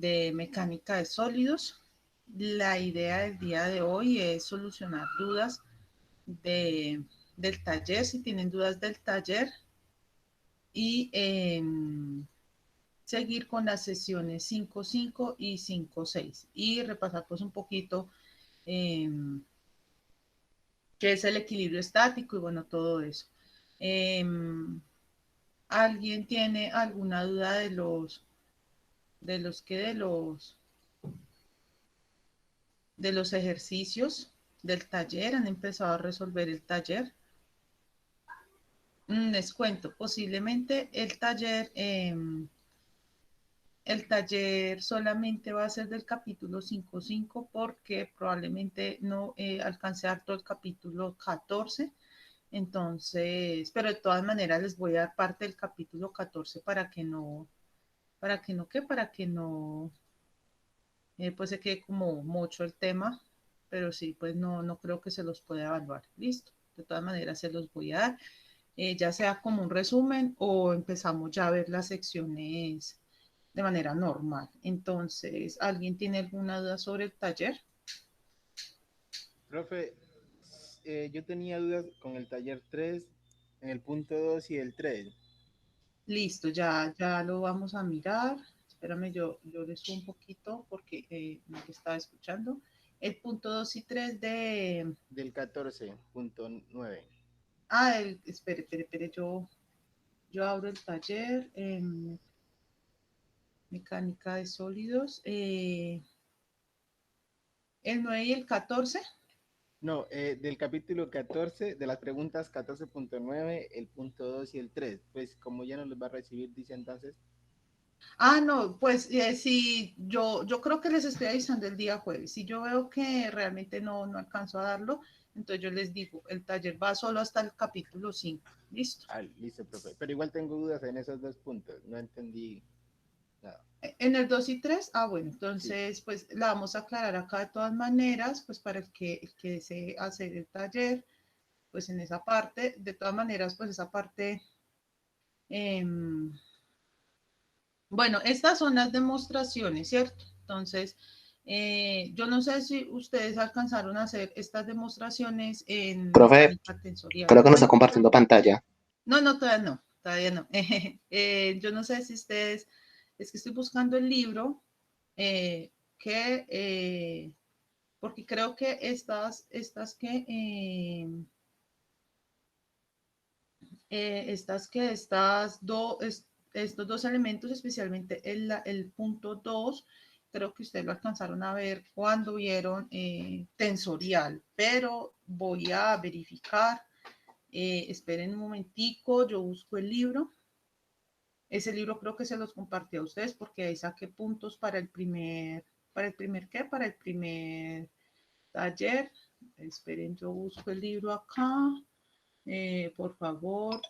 de mecánica de sólidos. La idea del día de hoy es solucionar dudas del taller, si tienen dudas del taller, y seguir con las sesiones 5.5 y 5.6 y repasar pues un poquito eh, qué es el equilibrio estático y bueno, todo eso. Eh, ¿Alguien tiene alguna duda de los ejercicios del taller? ¿Han empezado a resolver el taller? Les cuento, posiblemente el taller solamente va a ser del capítulo 5.5 porque probablemente no alcance a dar todo el capítulo 14. Entonces, pero de todas maneras les voy a dar parte del capítulo 14 para que no, pues se quede como mucho el tema, pero sí, pues no creo que se los pueda evaluar. Listo. De todas maneras se los voy a dar, ya sea como un resumen o empezamos ya a ver las secciones de manera normal. Entonces, ¿alguien tiene alguna duda sobre el taller? Profe, yo tenía dudas con el taller 3 en el punto 2 y el 3. Listo, ya lo vamos a mirar. Espérame, yo le subo un poquito porque no te estaba escuchando. El punto 2 y 3 de... Del 14.9. Espere, yo abro el taller en mecánica de sólidos. El 9 y el 14. No, del capítulo 14, de las preguntas 14.9, el punto 2 y el 3. Pues como ya no los va a recibir, dice entonces. No, pues si yo creo que les estoy avisando el día jueves. Si yo veo que realmente no alcanzo a darlo, entonces yo les digo, el taller va solo hasta el capítulo 5. ¿Listo? Ah, listo, profe. Pero igual tengo dudas en esos dos puntos. No entendí nada. En el 2 y 3, bueno, Sí. entonces pues la vamos a aclarar acá de todas maneras, pues para el que desee hacer el taller, pues en esa parte, de todas maneras, pues esa parte, eh, bueno, estas son las demostraciones, ¿cierto? Entonces, yo no sé si ustedes alcanzaron a hacer estas demostraciones en Profe, mecánica tensorial. creo que nos está Bueno, compartiendo pantalla. no, todavía no. Yo no sé si ustedes, es que estoy buscando el libro eh, que, porque creo que estos dos elementos, especialmente el punto 2, creo que ustedes lo alcanzaron a ver cuando vieron tensorial, pero voy a verificar. Esperen un momentico, yo busco el libro. Ese libro creo que se los compartí a ustedes porque ahí saqué puntos para el primer taller. Esperen, yo busco el libro acá. Por favor,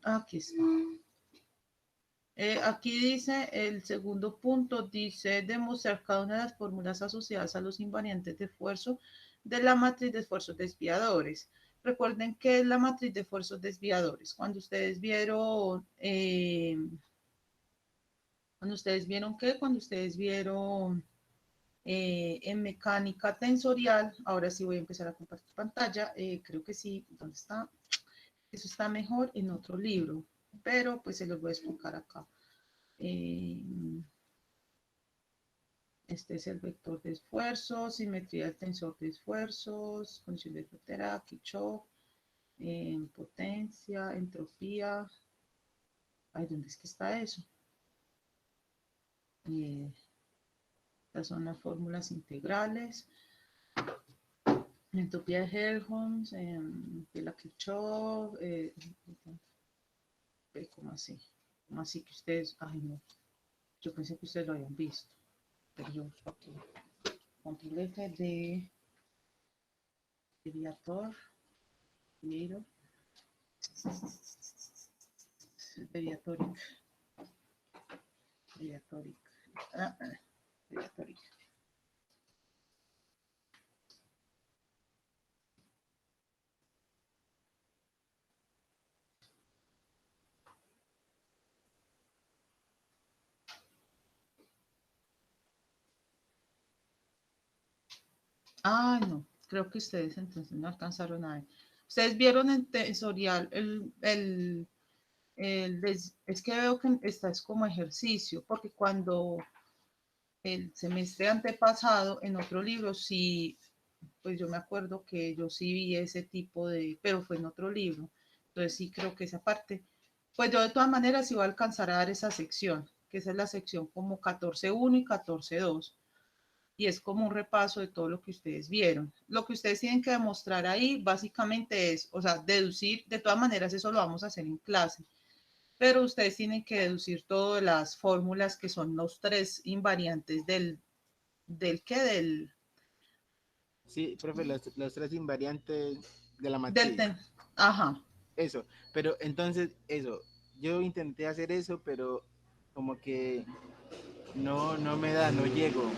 aquí está. Aquí dice el segundo punto, dice demostrar cada una de las fórmulas asociadas a los invariantes de esfuerzo de la matriz de esfuerzos desviadores. Recuerden que es la matriz de esfuerzos desviadores. Cuando ustedes vieron en mecánica tensorial, ahora sí voy a empezar a compartir pantalla, creo que sí, ¿dónde está? Eso está mejor en otro libro, pero pues se los voy a explicar acá. Eh, Este es el vector de esfuerzos, simetría del tensor de esfuerzos, condición de frontera, Kirchhoff, potencia, entropía. Ay, ¿dónde es que está eso? Estas son las fórmulas integrales. Entropía de Helmholtz, de la Kirchhoff. ¿Cómo así? ¿Cómo así que ustedes? Ay, no. Yo pensé que ustedes lo habían visto. Pero yo busco aquí. Control F de Deviator. Miro. Deviatoric. Deviatoric. Deviatoric. Ah, no, creo que ustedes entonces no alcanzaron a ver. Ustedes vieron en tensorial es que veo que esta es como ejercicio, porque cuando el semestre antepasado en otro libro sí, pues yo me acuerdo que yo sí vi ese tipo de, pero fue en otro libro. Entonces sí creo que esa parte, pues yo de todas maneras iba a alcanzar a dar esa sección, que esa es la sección como 14.1 y 14.2 y es como un repaso de todo lo que ustedes vieron. Lo que ustedes tienen que demostrar ahí básicamente es, o sea, deducir, de todas maneras eso lo vamos a hacer en clase, pero ustedes tienen que deducir todas las fórmulas que son los tres invariantes del qué, Sí, profe, los tres invariantes de la del, matriz. ajá, Eso, pero entonces, eso, yo intenté hacer eso, pero como que no me da, no llego.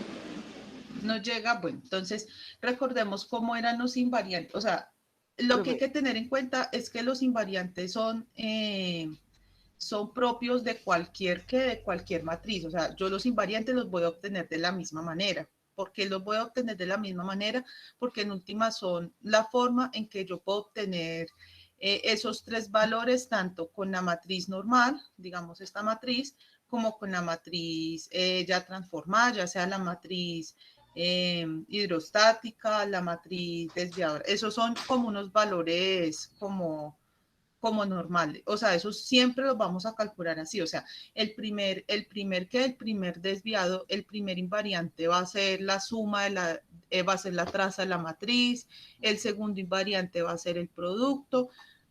no llega, bueno, entonces recordemos cómo eran los invariantes, o sea, lo que hay Profe, que tener en cuenta es que los invariantes son propios de cualquier matriz. O sea, yo los invariantes los voy a obtener de la misma manera. ¿Por qué los voy a obtener de la misma manera? Porque en última son la forma en que yo puedo obtener esos tres valores, tanto con la matriz normal, digamos esta matriz, como con la matriz ya transformada, ya sea la matriz hidrostática, la matriz desviadora. Esos son como unos valores como normal. O sea, eso siempre lo vamos a calcular así. O sea, el primer desviado, el primer invariante va a ser la suma de va a ser la traza de la matriz, el segundo invariante va a ser el producto,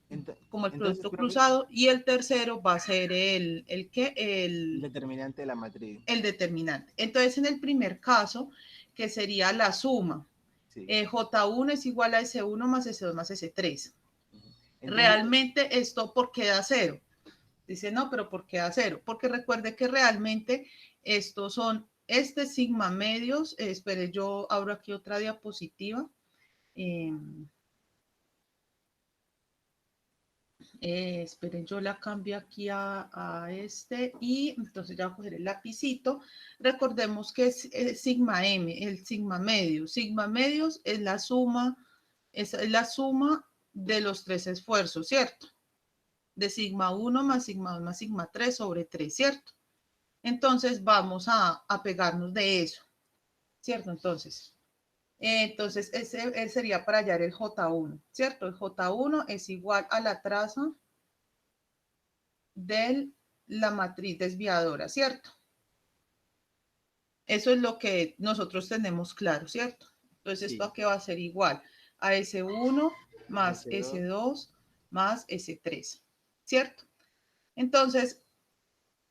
ent- como el entonces, producto profe, cruzado, y el tercero va a ser el determinante de la matriz. el determinante. Entonces, en el primer caso, que sería la suma, Sí. J1 es igual a S1 más S2 más S3. Entonces, Realmente esto, ¿por qué da cero? Dice, no, pero ¿por qué da cero? Porque recuerde que realmente estos son, este sigma medios, espere, yo abro aquí otra diapositiva. Eh, esperen, yo la cambio aquí a este y entonces ya voy a coger el lapicito. Recordemos que es sigma m, el sigma medios. Sigma medios es la suma de los tres esfuerzos, ¿cierto? De sigma 1 más sigma 2 más sigma 3 sobre 3, ¿cierto? Entonces vamos a pegarnos de eso, ¿cierto? Entonces ese sería para hallar el J1, ¿cierto? El J1 es igual a la traza de la matriz desviadora, ¿cierto? Eso es lo que nosotros tenemos claro, ¿cierto? Entonces, ¿esto sí, a qué va a ser igual? A S1 más S2, S2 más S3, ¿cierto? Entonces,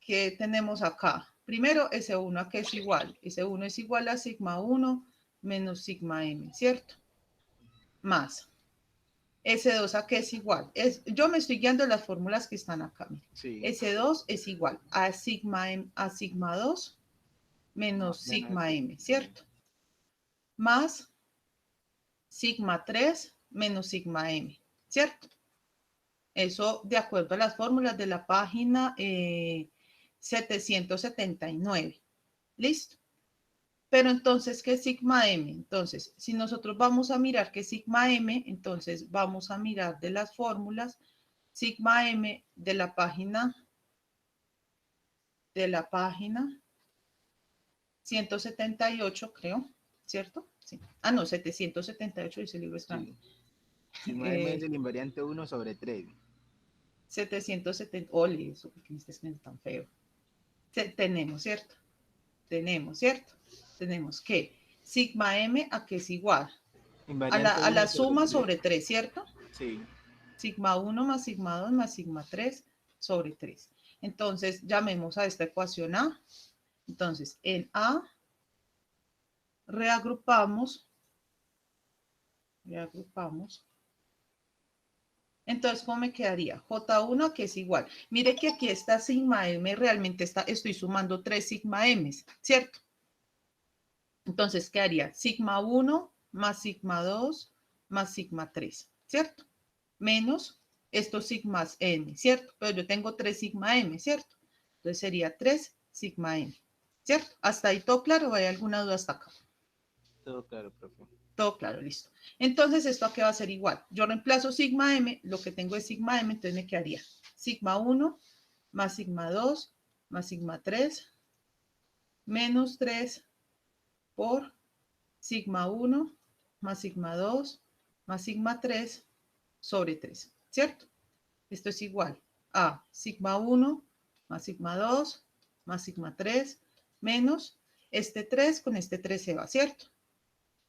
¿qué tenemos acá? Primero, S1 a qué es igual. S1 es igual a sigma 1 menos sigma m, ¿cierto? Más. S2 a qué es igual. Yo me estoy guiando en las fórmulas que están acá. Mire. sí, S2 es igual a sigma, m, a sigma 2 menos menos sigma m, M. ¿cierto? Más sigma 3 menos sigma m, ¿cierto? Eso de acuerdo a las fórmulas de la página 779. ¿Listo? Pero entonces, ¿qué es sigma m? Entonces, si nosotros vamos a mirar qué es sigma m, entonces vamos a mirar de las fórmulas sigma m de la página 178, creo, ¿cierto? Sí. Ah, no, 778 dice el libro es grande. Sí. Sigma M es Eh, el invariante 1/3. 770, ole, eso, ¿por qué me está escribiendo tan feo? Tenemos, ¿cierto? Tenemos que sigma m a que es igual a la, Invariante a la 1/3. suma sobre 3, ¿cierto? Sí, Sigma 1 más sigma 2 más sigma 3 sobre 3. Entonces, llamemos a esta ecuación A. Entonces, en A reagrupamos. Entonces, ¿cómo me quedaría? J1 que es igual. Mire que aquí está sigma m, realmente estoy sumando 3 sigma m, ¿cierto? Entonces, ¿qué haría? Sigma 1 más sigma 2 más sigma 3, ¿cierto? Menos estos sigmas m, ¿cierto? Pero yo tengo 3 sigma m, ¿cierto? Entonces sería 3 sigma m, ¿cierto? Hasta ahí todo claro, ¿hay alguna duda hasta acá? todo claro, profe. Todo claro, listo. Entonces, ¿esto a qué va a ser igual? Yo reemplazo sigma m, lo que tengo es sigma m, entonces me quedaría sigma 1 más sigma 2 más sigma 3 menos 3 por sigma 1 más sigma 2 más sigma 3 sobre 3, ¿cierto? Esto es igual a sigma 1 más sigma 2 más sigma 3 menos este 3 con este 3 se va, ¿cierto?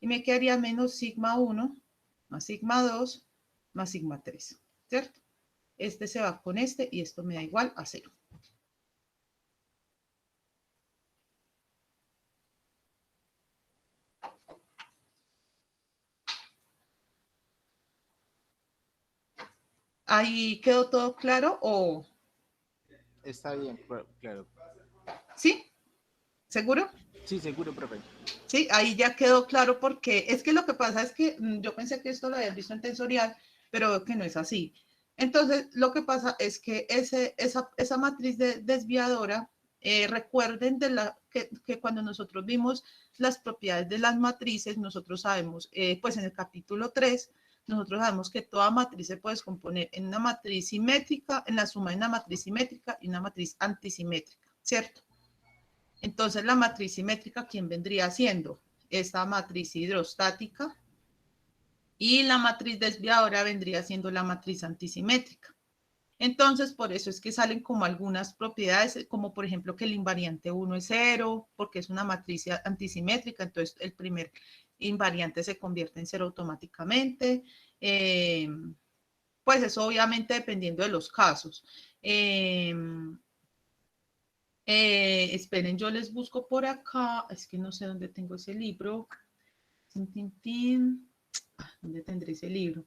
Y me quedaría menos sigma 1 más sigma 2 más sigma 3, ¿cierto? Este se va con este y esto me da igual a 0. ¿Ahí quedó todo claro o...? Está bien, claro. ¿Sí? ¿Seguro? Sí, seguro, profe. Sí, ahí ya quedó claro porque es que lo que pasa es que yo pensé que esto lo habías visto en tensorial, pero veo que no es así. Entonces, lo que pasa es que esa matriz desviadora, recuerden que cuando nosotros vimos las propiedades de las matrices, nosotros sabemos, pues en el capítulo 3, nosotros sabemos que toda matriz se puede descomponer en una matriz simétrica, en la suma de una matriz simétrica y una matriz antisimétrica, ¿cierto? Entonces, la matriz simétrica, ¿quién vendría siendo? Esta matriz hidrostática y la matriz desviadora vendría siendo la matriz antisimétrica. Entonces, por eso es que salen como algunas propiedades, como por ejemplo que el invariante 1 es 0, porque es una matriz antisimétrica, entonces el primer invariante se convierte en 0 automáticamente. Pues eso obviamente dependiendo de los casos. Esperen, yo les busco por acá. Es que no sé dónde tengo ese libro. Tin, tin, tin. ¿Dónde tendré ese libro?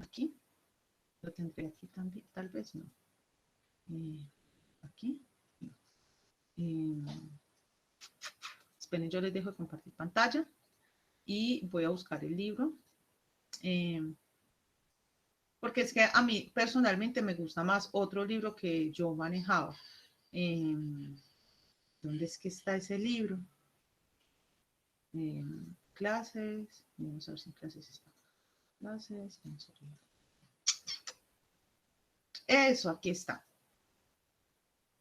Aquí. Lo tendré aquí también. Tal vez no. Aquí. Eh, esperen, yo les dejo de compartir pantalla y voy a buscar el libro. Eh, porque es que a mí personalmente me gusta más otro libro que yo manejaba. Eh, ¿Dónde es que está ese libro? Clases, vamos a ver si en clases está. Clases, vamos a ver. Eso, aquí está.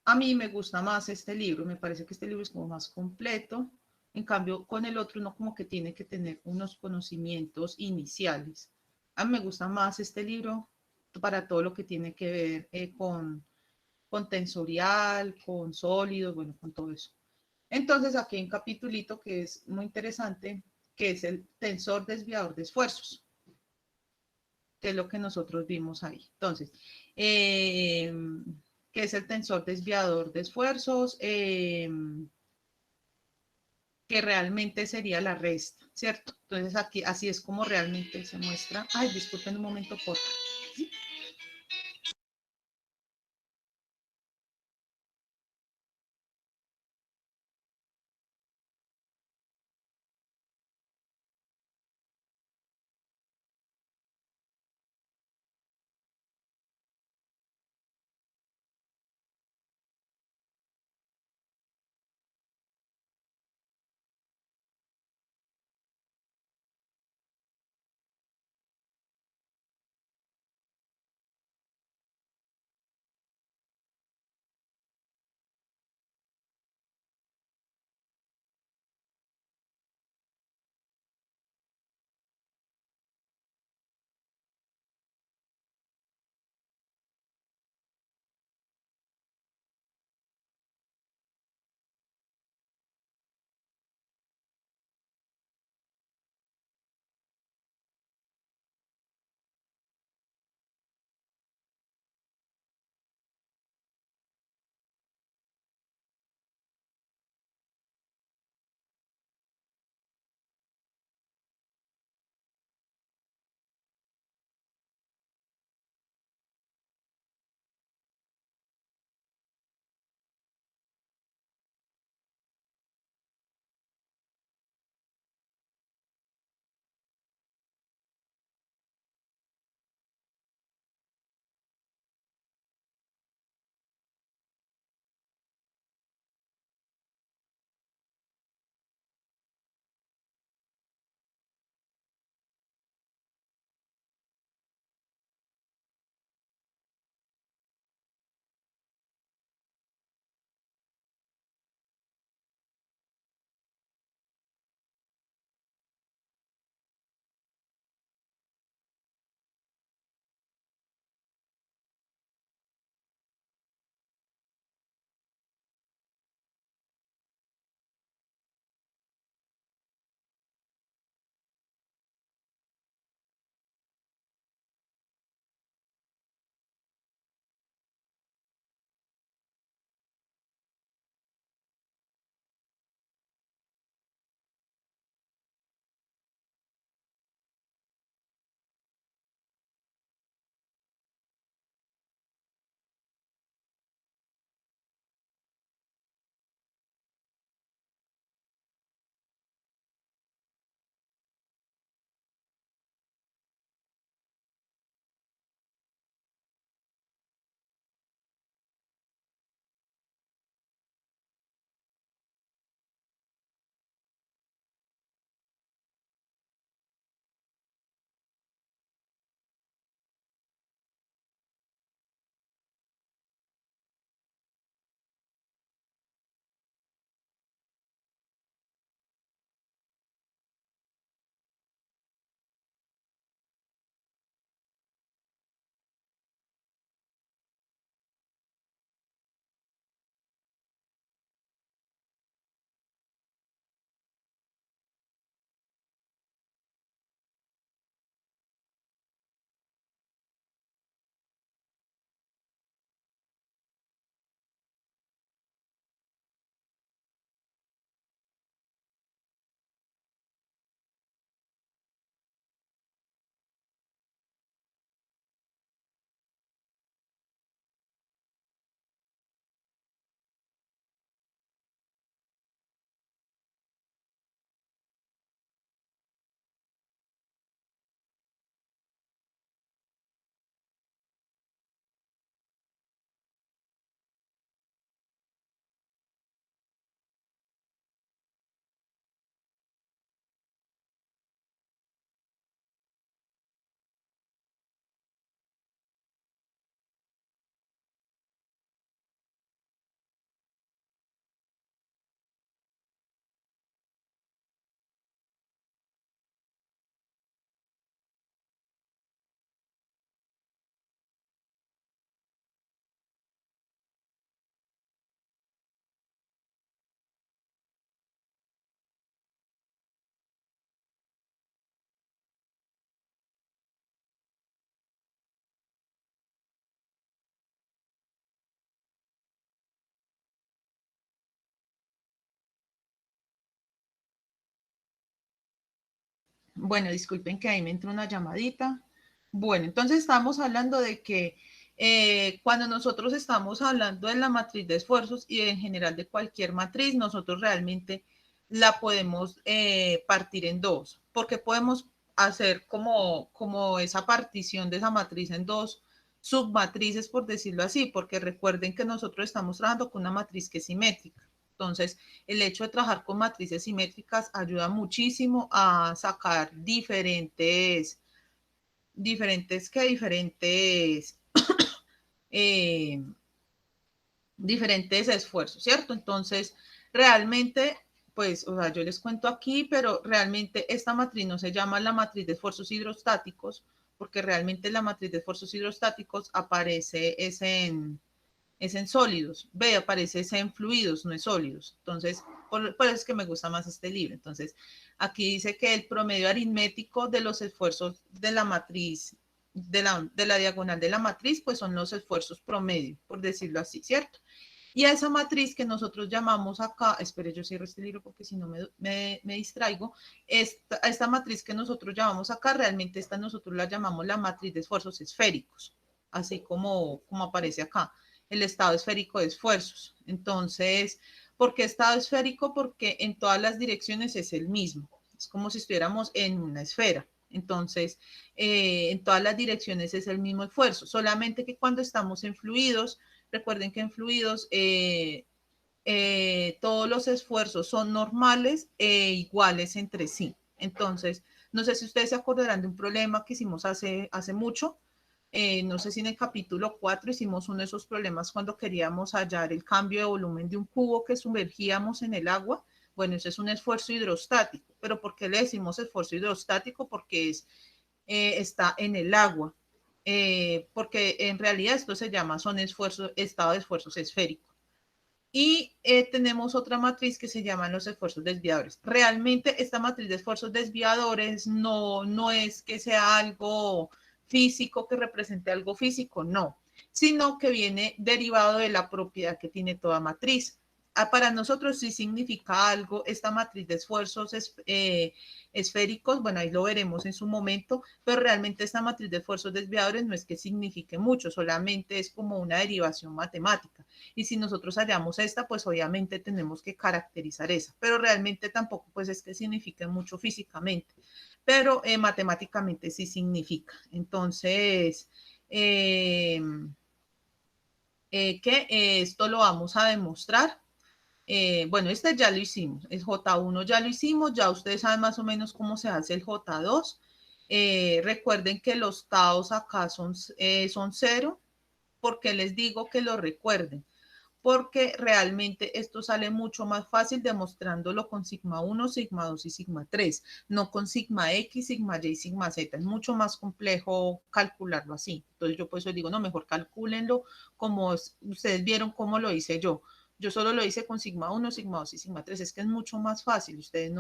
A mí me gusta más este libro, me parece que este libro es como más completo. En cambio, con el otro uno como que tiene que tener unos conocimientos iniciales. A mí me gusta más este libro para todo lo que tiene que ver con tensorial, con sólidos, bueno, con todo eso. Entonces, aquí hay un capitulito que es muy interesante, que es el tensor desviador de esfuerzos, que es lo que nosotros vimos ahí. Entonces, eh, ¿qué es el tensor desviador de esfuerzos? Que realmente sería la resta, ¿cierto? Entonces, aquí así es como realmente se muestra. Ay, disculpen un momento, por favor. ¿Sí? Bueno, disculpen que ahí me entró una llamadita. Bueno, entonces estamos hablando de que cuando nosotros estamos hablando de la matriz de esfuerzos y en general de cualquier matriz, nosotros realmente la podemos partir en dos, porque podemos hacer como esa partición de esa matriz en dos submatrices, por decirlo así, porque recuerden que nosotros estamos trabajando con una matriz que es simétrica. Entonces, el hecho de trabajar con matrices simétricas ayuda muchísimo a sacar eh, diferentes esfuerzos, ¿cierto? Entonces, realmente, pues, o sea, yo les cuento aquí, pero realmente esta matriz no se llama la matriz de esfuerzos hidrostáticos, porque realmente la matriz de esfuerzos hidrostáticos aparece es en sólidos, B aparece es en fluidos, no en sólidos. Entonces, por eso es que me gusta más este libro. Entonces, aquí dice que el promedio aritmético de los esfuerzos de la matriz, de la diagonal de la matriz, pues son los esfuerzos promedio, por decirlo así, ¿cierto? Y a esa matriz que nosotros llamamos acá, espere, yo cierro este libro porque si no me distraigo, esta matriz que nosotros llamamos acá, realmente esta nosotros la llamamos la matriz de esfuerzos esféricos, así como aparece acá, el estado esférico de esfuerzos. Entonces, ¿por qué estado esférico? Porque en todas las direcciones es el mismo, es como si estuviéramos en una esfera. Entonces, en todas las direcciones es el mismo esfuerzo, solamente que cuando estamos en fluidos, recuerden que en fluidos todos los esfuerzos son normales e iguales entre sí. Entonces, no sé si ustedes se acordarán de un problema que hicimos hace mucho. No sé si en el capítulo 4 hicimos uno de esos problemas cuando queríamos hallar el cambio de volumen de un cubo que sumergíamos en el agua. Bueno, ese es un esfuerzo hidrostático. ¿Pero por qué le decimos esfuerzo hidrostático? Porque está en el agua. Porque en realidad esto se llama estado de esfuerzos esféricos. Y tenemos otra matriz que se llaman los esfuerzos desviadores. Realmente esta matriz de esfuerzos desviadores no es que sea algo físico, que represente algo físico, no, sino que viene derivado de la propiedad que tiene toda matriz. Para nosotros sí significa algo esta matriz de esfuerzos esféricos, bueno, ahí lo veremos en su momento, pero realmente esta matriz de esfuerzos desviadores no es que signifique mucho, solamente es como una derivación matemática. Y si nosotros hallamos esta, pues obviamente tenemos que caracterizar esa, pero realmente tampoco pues es que signifique mucho físicamente, pero matemáticamente sí significa. Entonces, que esto lo vamos a demostrar. Bueno, este ya lo hicimos, el J1 ya lo hicimos, ya ustedes saben más o menos cómo se hace el J2. Recuerden que los taos acá son 0. ¿Por qué les digo que lo recuerden? Porque realmente esto sale mucho más fácil demostrándolo con sigma 1, sigma 2 y sigma 3, no con sigma X, sigma Y y sigma Z. Es mucho más complejo calcularlo así. Entonces yo por eso digo, no, mejor calcúlenlo como ustedes vieron cómo lo hice yo. Yo solo lo hice con sigma 1, sigma 2 y sigma 3. Es que es mucho más fácil. Ustedes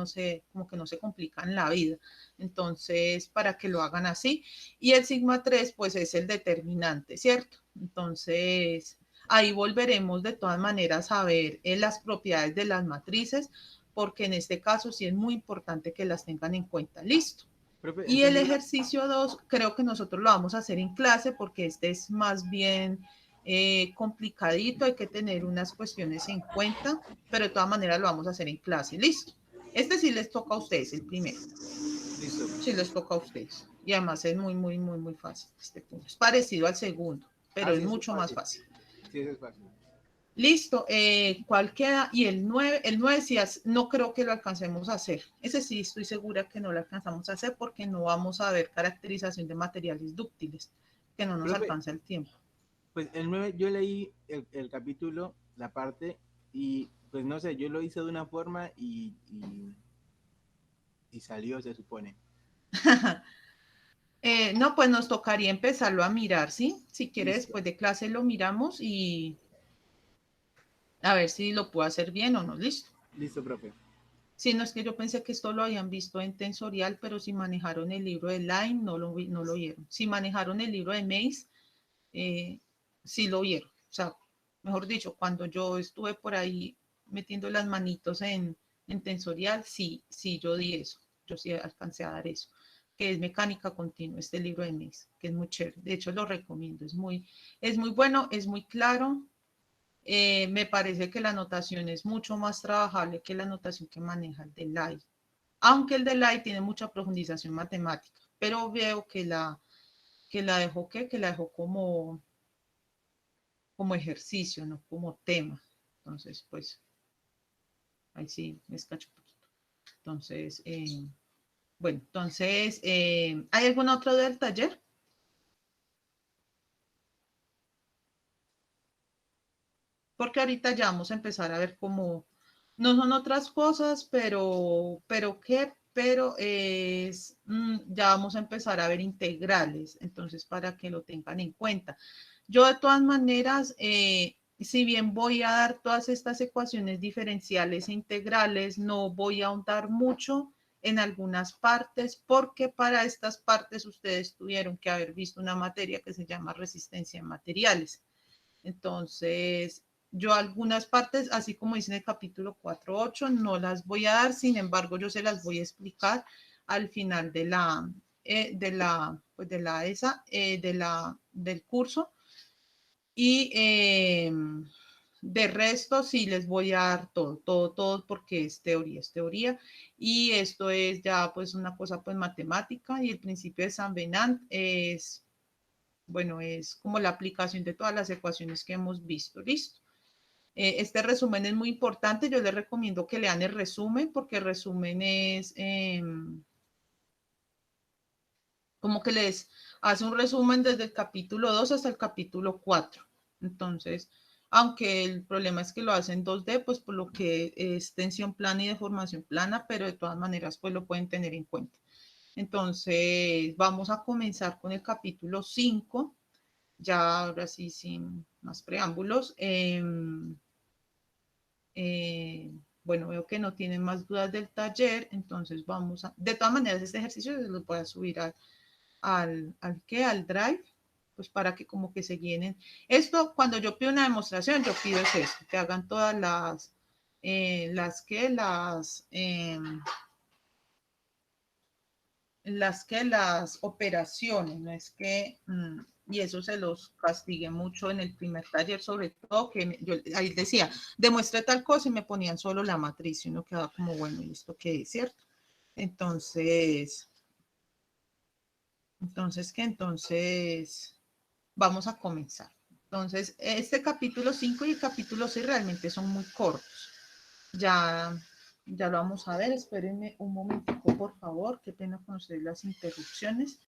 como que no se complican la vida. Entonces, para que lo hagan así. Y el sigma 3, pues es el determinante, ¿cierto? Entonces, ahí volveremos de todas maneras a ver las propiedades de las matrices, porque en este caso sí es muy importante que las tengan en cuenta. Listo. Profe, Y el entonces, ejercicio 2 creo que nosotros lo vamos a hacer en clase porque este es más bien complicadito, hay que tener unas cuestiones en cuenta, pero de todas maneras lo vamos a hacer en clase. Listo. Este sí les toca a ustedes, el primero. listo. Sí les toca a ustedes. Y además es muy fácil este punto. Es parecido al segundo, pero Ah, es sí, eso es mucho más fácil. fácil. Sí, eso es fácil. Listo, ¿cuál queda? Y el 9 sí, no creo que lo alcancemos a hacer. Ese sí estoy segura que no lo alcanzamos a hacer porque no vamos a ver caracterización de materiales dúctiles, que no nos Profe, alcanza el tiempo. pues el 9 yo leí el capítulo, la parte, y pues no sé, yo lo hice de una forma y salió, se supone. No, pues nos tocaría empezarlo a mirar, ¿sí? Si quiere, Listo, después de clase lo miramos y a ver si lo puedo hacer bien o no. Listo. listo, profe. Si no es que yo pensé que esto lo habían visto en Tensorial, pero si manejaron el libro de Line, no lo vieron. Si manejaron el libro de Maze, eh, sí lo vieron. O sea, mejor dicho, cuando yo estuve por ahí metiendo las manitos en Tensorial, sí yo di eso. yo sí alcancé a dar eso, que es Mecánica Continua, este libro de Mes, que es muy chévere. De hecho, lo recomiendo, es muy bueno, es muy claro. Me parece que la notación es mucho más trabajable que la notación que maneja el de Light, aunque el de Light tiene mucha profundización matemática, pero veo que la dejó como ejercicio, no como tema. Entonces, pues, ahí sí me escacho un poquito. Entonces, bueno, entonces, ¿hay algún otro del taller? Porque ahorita ya vamos a empezar a ver cómo, no son otras cosas, pero qué, pero es, ya vamos a empezar a ver integrales, entonces para que lo tengan en cuenta. Yo de todas maneras, si bien voy a dar todas estas ecuaciones diferenciales e integrales, no voy a ahondar mucho en algunas partes, porque para estas partes ustedes tuvieron que haber visto una materia que se llama resistencia en materiales. Entonces, yo algunas partes, así como dice en el capítulo 4.8, no las voy a dar, sin embargo, yo se las voy a explicar al final pues de la esa, del curso. Y de resto, sí les voy a dar todo, porque es teoría. Y esto es ya pues una cosa pues matemática y el principio de San Venant es bueno, es como la aplicación de todas las ecuaciones que hemos visto. Listo. Este resumen es muy importante. Yo les recomiendo que lean el resumen porque el resumen es como que les hace un resumen desde el capítulo 2 hasta el capítulo 4. Entonces, aunque el problema es que lo hacen 2D, pues por lo que es tensión plana y deformación plana, pero de todas maneras, pues lo pueden tener en cuenta. Entonces, vamos a comenzar con el capítulo 5 ya ahora sí, sin más preámbulos. Bueno, veo que no tienen más dudas del taller, entonces vamos a, de todas maneras, este ejercicio se lo voy a subir al Drive, pues para que como que se llenen. Esto, cuando yo pido una demostración, yo pido es eso, que hagan todas las operaciones, no es que, y eso se los castigué mucho en el primer taller, sobre todo que yo ahí decía, demuestre tal cosa y me ponían solo la matriz y uno quedaba como, bueno, ¿y esto qué es, cierto? Entonces, entonces, vamos a comenzar. Entonces, este capítulo 5 y el capítulo 6 realmente son muy cortos. Ya, ya lo vamos a ver, espérenme un momentico, por favor, qué pena con ustedes las interrupciones.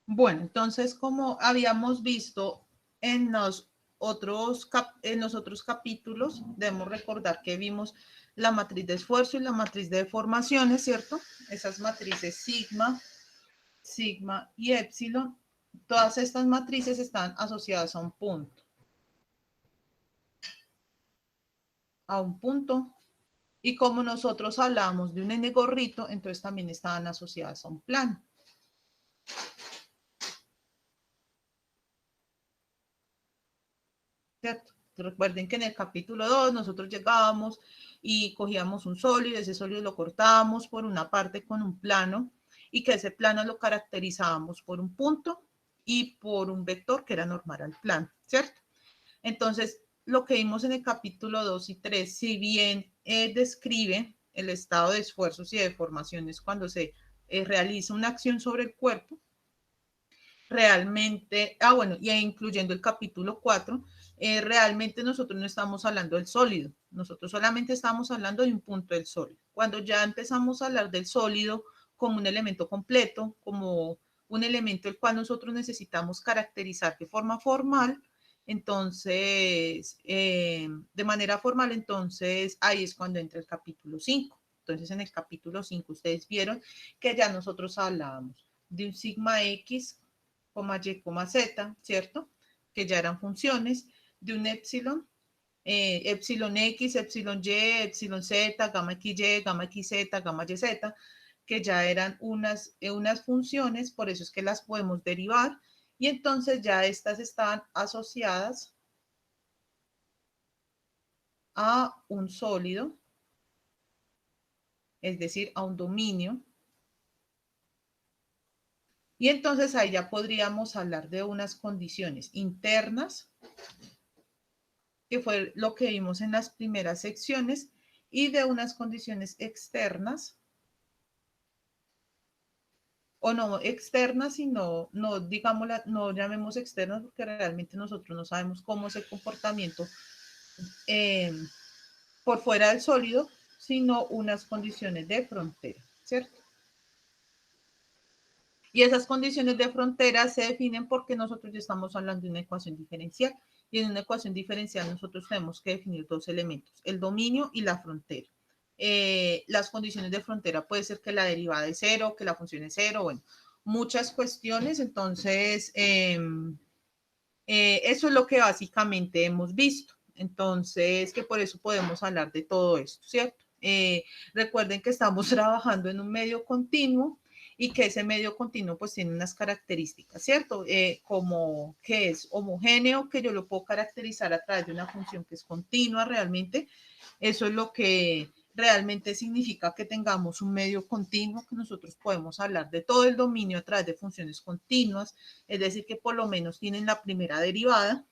Bueno, entonces, como habíamos visto en los otros capítulos, debemos recordar que vimos la matriz de esfuerzo y la matriz de deformaciones, ¿cierto? Esas matrices sigma y epsilon, todas estas matrices están asociadas a un punto. Y como nosotros hablamos de un n gorrito, entonces también estaban asociadas a un plano. ¿Cierto? Recuerden que en el capítulo 2 nosotros llegábamos y cogíamos un sólido, ese sólido lo cortábamos por una parte con un plano y que ese plano lo caracterizábamos por un punto y por un vector que era normal al plano, ¿cierto? Entonces, lo que vimos en el capítulo 2 y 3, si bien describe el estado de esfuerzos y deformaciones cuando se realiza una acción sobre el cuerpo, realmente, bueno, y incluyendo el capítulo 4, realmente nosotros no estamos hablando del sólido, nosotros solamente estamos hablando de un punto del sólido. Cuando ya empezamos a hablar del sólido como un elemento completo, como un elemento el cual nosotros necesitamos caracterizar de forma formal, entonces, de manera formal, entonces ahí es cuando entra el capítulo 5. Entonces, en el capítulo 5 ustedes vieron que ya nosotros hablábamos de un sigma X, y, z, ¿cierto? Que ya eran funciones de un epsilon, epsilon X, epsilon Y, epsilon Z, gamma XY, gamma XZ, gamma YZ, que ya eran unas funciones, por eso es que las podemos derivar, y entonces ya estas están asociadas a un sólido, es decir, a un dominio. Y entonces ahí ya podríamos hablar de unas condiciones internas, que fue lo que vimos en las primeras secciones, y de unas condiciones externas, o no externas, sino, no digamos, no llamemos externas porque realmente nosotros no sabemos cómo es el comportamiento por fuera del sólido, sino unas condiciones de frontera, ¿cierto? Y esas condiciones de frontera se definen porque nosotros ya estamos hablando de una ecuación diferencial. Y en una ecuación diferencial nosotros tenemos que definir dos elementos, el dominio y la frontera. Las condiciones de frontera puede ser que la derivada es cero, que la función es cero, bueno, muchas cuestiones. Entonces, eso es lo que básicamente hemos visto. Entonces, que por eso podemos hablar de todo esto, ¿cierto? Recuerden que estamos trabajando en un medio continuo y que ese medio continuo pues tiene unas características, ¿cierto? Como que es homogéneo, que yo lo puedo caracterizar a través de una función que es continua realmente. Eso es lo que realmente significa que tengamos un medio continuo, que nosotros podemos hablar de todo el dominio a través de funciones continuas, es decir, que por lo menos tienen la primera derivada.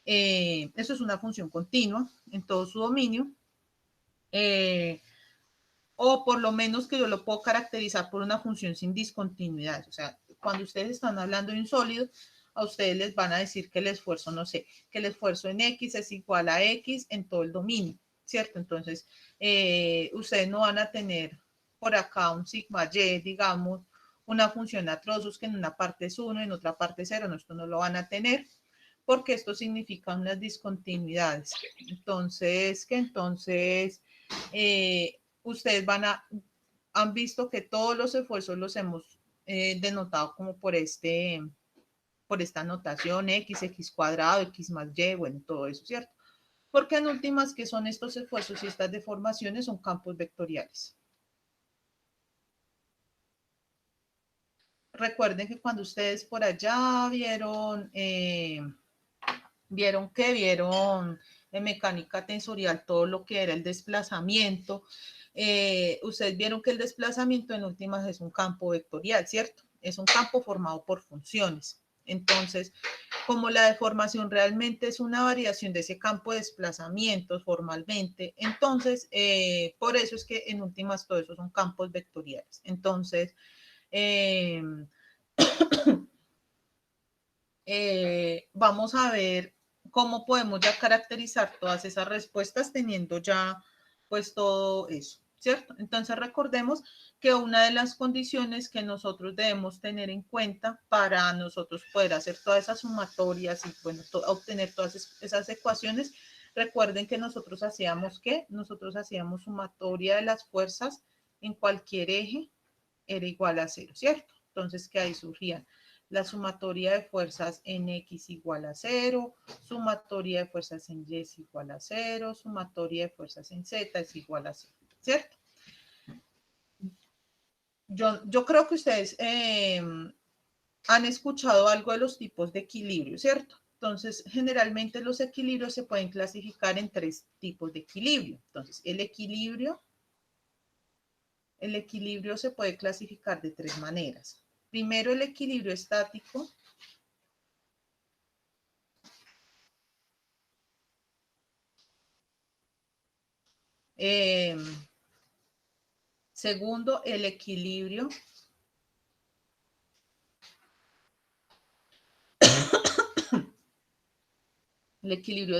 Eso es una función continua en todo su dominio. O por lo menos que yo lo puedo caracterizar por una función sin discontinuidad. O sea, cuando ustedes están hablando de un sólido, a ustedes les van a decir que el esfuerzo, no sé, que el esfuerzo en X es igual a X en todo el dominio, ¿cierto? Entonces, ustedes no van a tener por acá un sigma Y, digamos, una función a trozos que en una parte es 1, en otra parte es 0, no, esto no lo van a tener, porque esto significa unas discontinuidades. Entonces, ustedes han visto que todos los esfuerzos los hemos denotado como por esta notación X, X cuadrado, X más Y, bueno, todo eso, ¿cierto? Porque en últimas, ¿qué son estos esfuerzos y estas deformaciones? Son campos vectoriales. Recuerden que cuando ustedes por allá vieron en mecánica tensorial todo lo que era el desplazamiento. Ustedes vieron que el desplazamiento en últimas es un campo vectorial, ¿cierto? Es un campo formado por funciones. Entonces, como la deformación realmente es una variación de ese campo de desplazamientos formalmente, entonces, por eso es que en últimas todo eso son campos vectoriales. Entonces, vamos a ver cómo podemos ya caracterizar todas esas respuestas teniendo ya pues todo eso. ¿cierto? Entonces recordemos que una de las condiciones que nosotros debemos tener en cuenta para nosotros poder hacer todas esas sumatorias y bueno, obtener todas esas ecuaciones, recuerden que nosotros hacíamos ¿qué? Nosotros hacíamos sumatoria de las fuerzas en cualquier eje era igual a 0, ¿cierto? Entonces que ahí surgían la sumatoria de fuerzas en X igual a 0, sumatoria de fuerzas en Y es igual a 0, sumatoria de fuerzas en Z es igual a 0, ¿cierto? Yo creo que ustedes han escuchado algo de los tipos de equilibrio, ¿cierto? Entonces, generalmente los equilibrios se pueden clasificar en 3 tipos de equilibrio. Entonces, el equilibrio se puede clasificar de 3 maneras. Primero, el equilibrio estático. Segundo, el equilibrio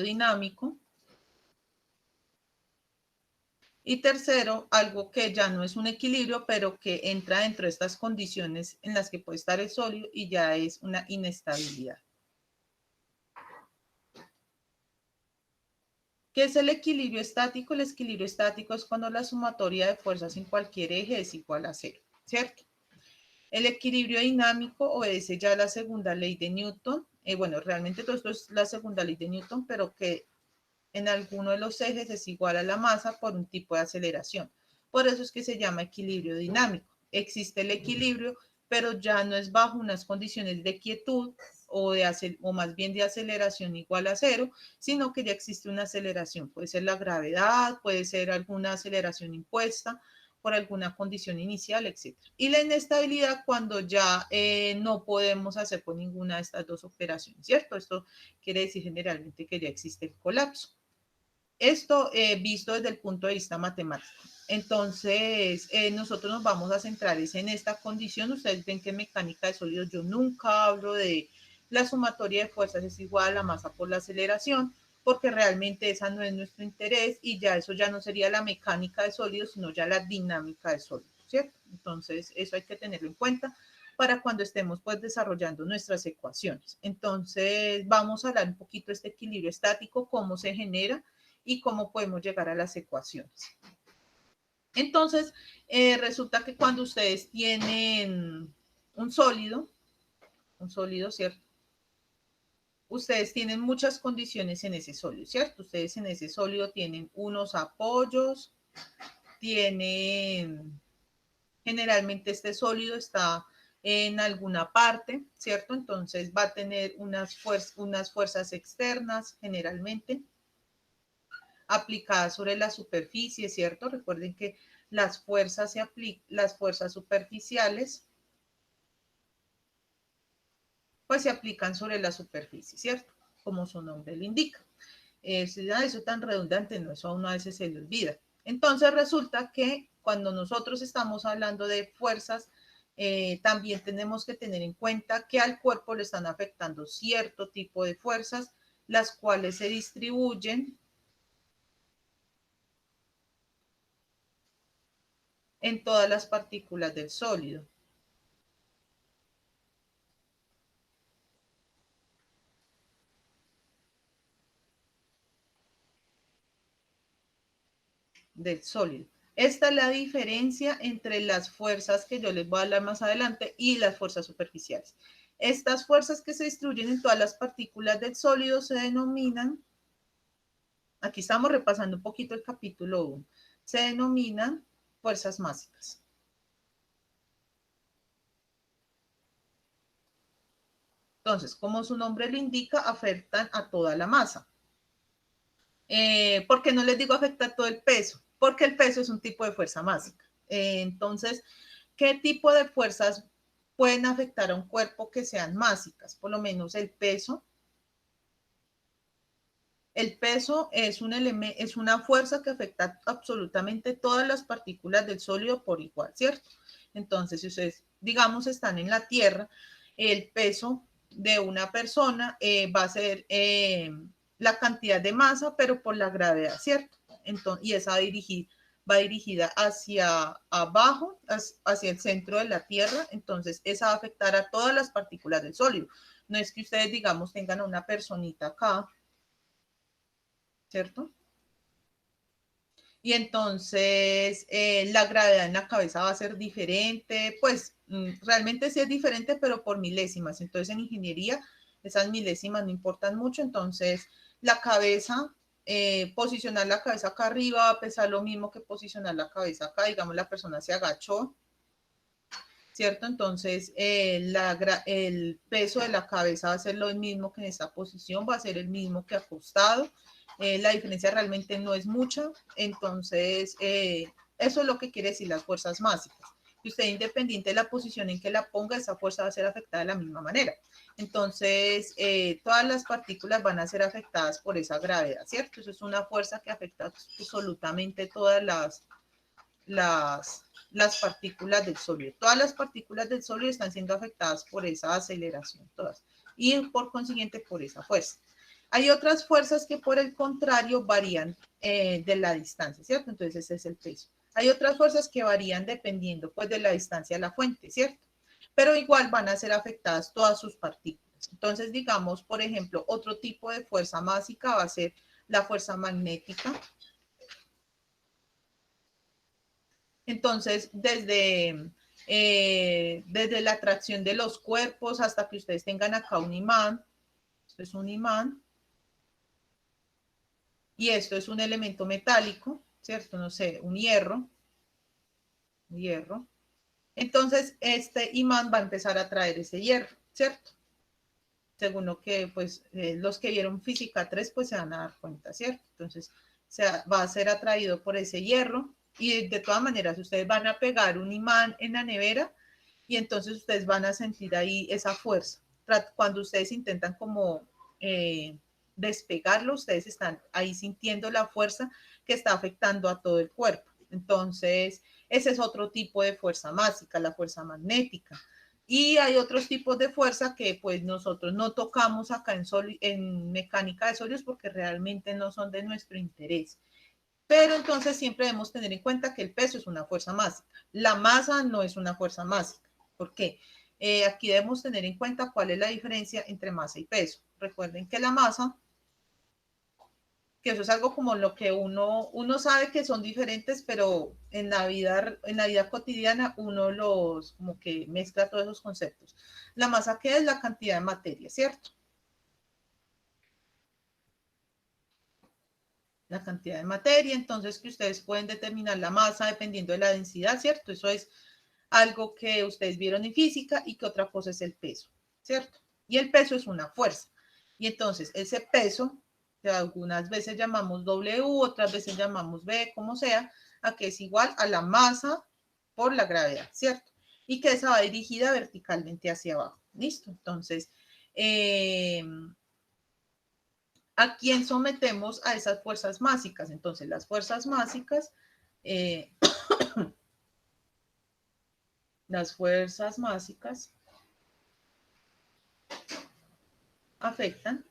dinámico. Y tercero, algo que ya no es un equilibrio, pero que entra dentro de estas condiciones en las que puede estar el sólido y ya es una inestabilidad. ¿Qué es el equilibrio estático? El equilibrio estático es cuando la sumatoria de fuerzas en cualquier eje es igual a 0, ¿cierto? El equilibrio dinámico obedece ya a la segunda ley de Newton. Bueno, realmente todo esto es la segunda ley de Newton, pero que en alguno de los ejes es igual a la masa por un tipo de aceleración. Por eso es que se llama equilibrio dinámico. Existe el equilibrio, pero ya no es bajo unas condiciones de quietud o más bien de aceleración igual a 0, sino que ya existe una aceleración. Puede ser la gravedad, puede ser alguna aceleración impuesta por alguna condición inicial, etc. Y la inestabilidad cuando ya no podemos hacer con ninguna de estas dos operaciones, ¿cierto? Esto quiere decir generalmente que ya existe el colapso. Esto visto desde el punto de vista matemático. Entonces, nosotros nos vamos a centrar en esta condición. Ustedes ven que en mecánica de sólidos yo nunca hablo de la sumatoria de fuerzas es igual a la masa por la aceleración, porque realmente esa no es nuestro interés y ya eso ya no sería la mecánica de sólidos, sino ya la dinámica de sólidos, ¿cierto? Entonces, eso hay que tenerlo en cuenta para cuando estemos pues desarrollando nuestras ecuaciones. Entonces, vamos a hablar un poquito de este equilibrio estático, cómo se genera y cómo podemos llegar a las ecuaciones. Entonces, resulta que cuando ustedes tienen un sólido, ¿cierto? Ustedes tienen muchas condiciones en ese sólido, ¿cierto? Ustedes en ese sólido tienen unos apoyos, tienen, generalmente este sólido está en alguna parte, ¿cierto? Entonces va a tener unas fuerzas externas, generalmente, aplicadas sobre la superficie, ¿cierto? Recuerden que las fuerzas superficiales pues se aplican sobre la superficie, ¿cierto? Como su nombre lo indica. Eso tan redundante, no, eso a uno a veces se le olvida. Entonces resulta que cuando nosotros estamos hablando de fuerzas, también tenemos que tener en cuenta que al cuerpo le están afectando cierto tipo de fuerzas, las cuales se distribuyen en todas las partículas del sólido. Del sólido. Esta es la diferencia entre las fuerzas que yo les voy a hablar más adelante y las fuerzas superficiales. Estas fuerzas que se distribuyen en todas las partículas del sólido se denominan, aquí estamos repasando un poquito el capítulo 1, se denominan fuerzas másicas. Entonces, como su nombre lo indica, afectan a toda la masa. ¿Por qué no les digo afecta a todo el peso? Porque el peso es un tipo de fuerza másica. Entonces, ¿qué tipo de fuerzas pueden afectar a un cuerpo que sean másicas? Por lo menos el peso. El peso es una fuerza que afecta absolutamente todas las partículas del sólido por igual, ¿cierto? Entonces, si ustedes, digamos, están en la Tierra, el peso de una persona va a ser la cantidad de masa, pero por la gravedad, ¿cierto? Entonces, y esa va a dirigir va dirigida hacia abajo, hacia el centro de la Tierra, entonces esa va a afectar a todas las partículas del sólido. No es que ustedes, digamos, tengan a una personita acá, ¿cierto? Y entonces la gravedad en la cabeza va a ser diferente, pues realmente sí es diferente, pero por milésimas. Entonces en ingeniería esas milésimas no importan mucho, entonces la cabeza, posicionar la cabeza acá arriba va a pesar lo mismo que posicionar la cabeza acá, digamos la persona se agachó, ¿cierto? Entonces el peso de la cabeza va a ser lo mismo que en esta posición, va a ser el mismo que acostado. La diferencia realmente no es mucha, entonces eso es lo que quiere decir las fuerzas básicas. Y usted, independiente de la posición en que la ponga, esa fuerza va a ser afectada de la misma manera. Entonces, todas las partículas van a ser afectadas por esa gravedad, ¿cierto? Eso es una fuerza que afecta absolutamente todas las partículas del sólido. Todas las partículas del sólido están siendo afectadas por esa aceleración, todas. Y por consiguiente por esa fuerza. Hay otras fuerzas que por el contrario varían de la distancia, ¿cierto? Entonces ese es el peso. Hay otras fuerzas que varían dependiendo pues de la distancia a la fuente, ¿cierto? Pero igual van a ser afectadas todas sus partículas. Entonces digamos, por ejemplo, otro tipo de fuerza másica va a ser la fuerza magnética. Entonces, desde la atracción de los cuerpos hasta que ustedes tengan acá un imán, esto es un imán, y esto es un elemento metálico, ¿cierto? No sé, un hierro. Entonces, este imán va a empezar a atraer ese hierro, ¿cierto? Según lo que, pues, los que vieron física 3, pues se van a dar cuenta, ¿cierto? Entonces, va a ser atraído por ese hierro y de todas maneras, ustedes van a pegar un imán en la nevera y entonces ustedes van a sentir ahí esa fuerza. Cuando ustedes intentan como despegarlo, ustedes están ahí sintiendo la fuerza que está afectando a todo el cuerpo. Entonces, ese es otro tipo de fuerza másica, la fuerza magnética. Y hay otros tipos de fuerza que pues nosotros no tocamos acá en mecánica de sólidos porque realmente no son de nuestro interés. Pero entonces siempre debemos tener en cuenta que el peso es una fuerza másica. La masa no es una fuerza másica. ¿Por qué? Aquí debemos tener en cuenta cuál es la diferencia entre masa y peso. Recuerden que la masa, que eso es algo como lo que uno sabe que son diferentes, pero en la vida cotidiana uno los como que mezcla todos esos conceptos. La masa, ¿qué es? La cantidad de materia, ¿cierto? La cantidad de materia, entonces que ustedes pueden determinar la masa dependiendo de la densidad, ¿cierto? Eso es algo que ustedes vieron en física y que otra cosa es el peso, ¿cierto? Y el peso es una fuerza. Y entonces ese peso, que algunas veces llamamos W, otras veces llamamos V, como sea, a que es igual a la masa por la gravedad, ¿cierto? Y que esa va dirigida verticalmente hacia abajo, ¿listo? Entonces, ¿a quién sometemos a esas fuerzas másicas? Entonces, las fuerzas másicas, eh, las fuerzas másicas afectan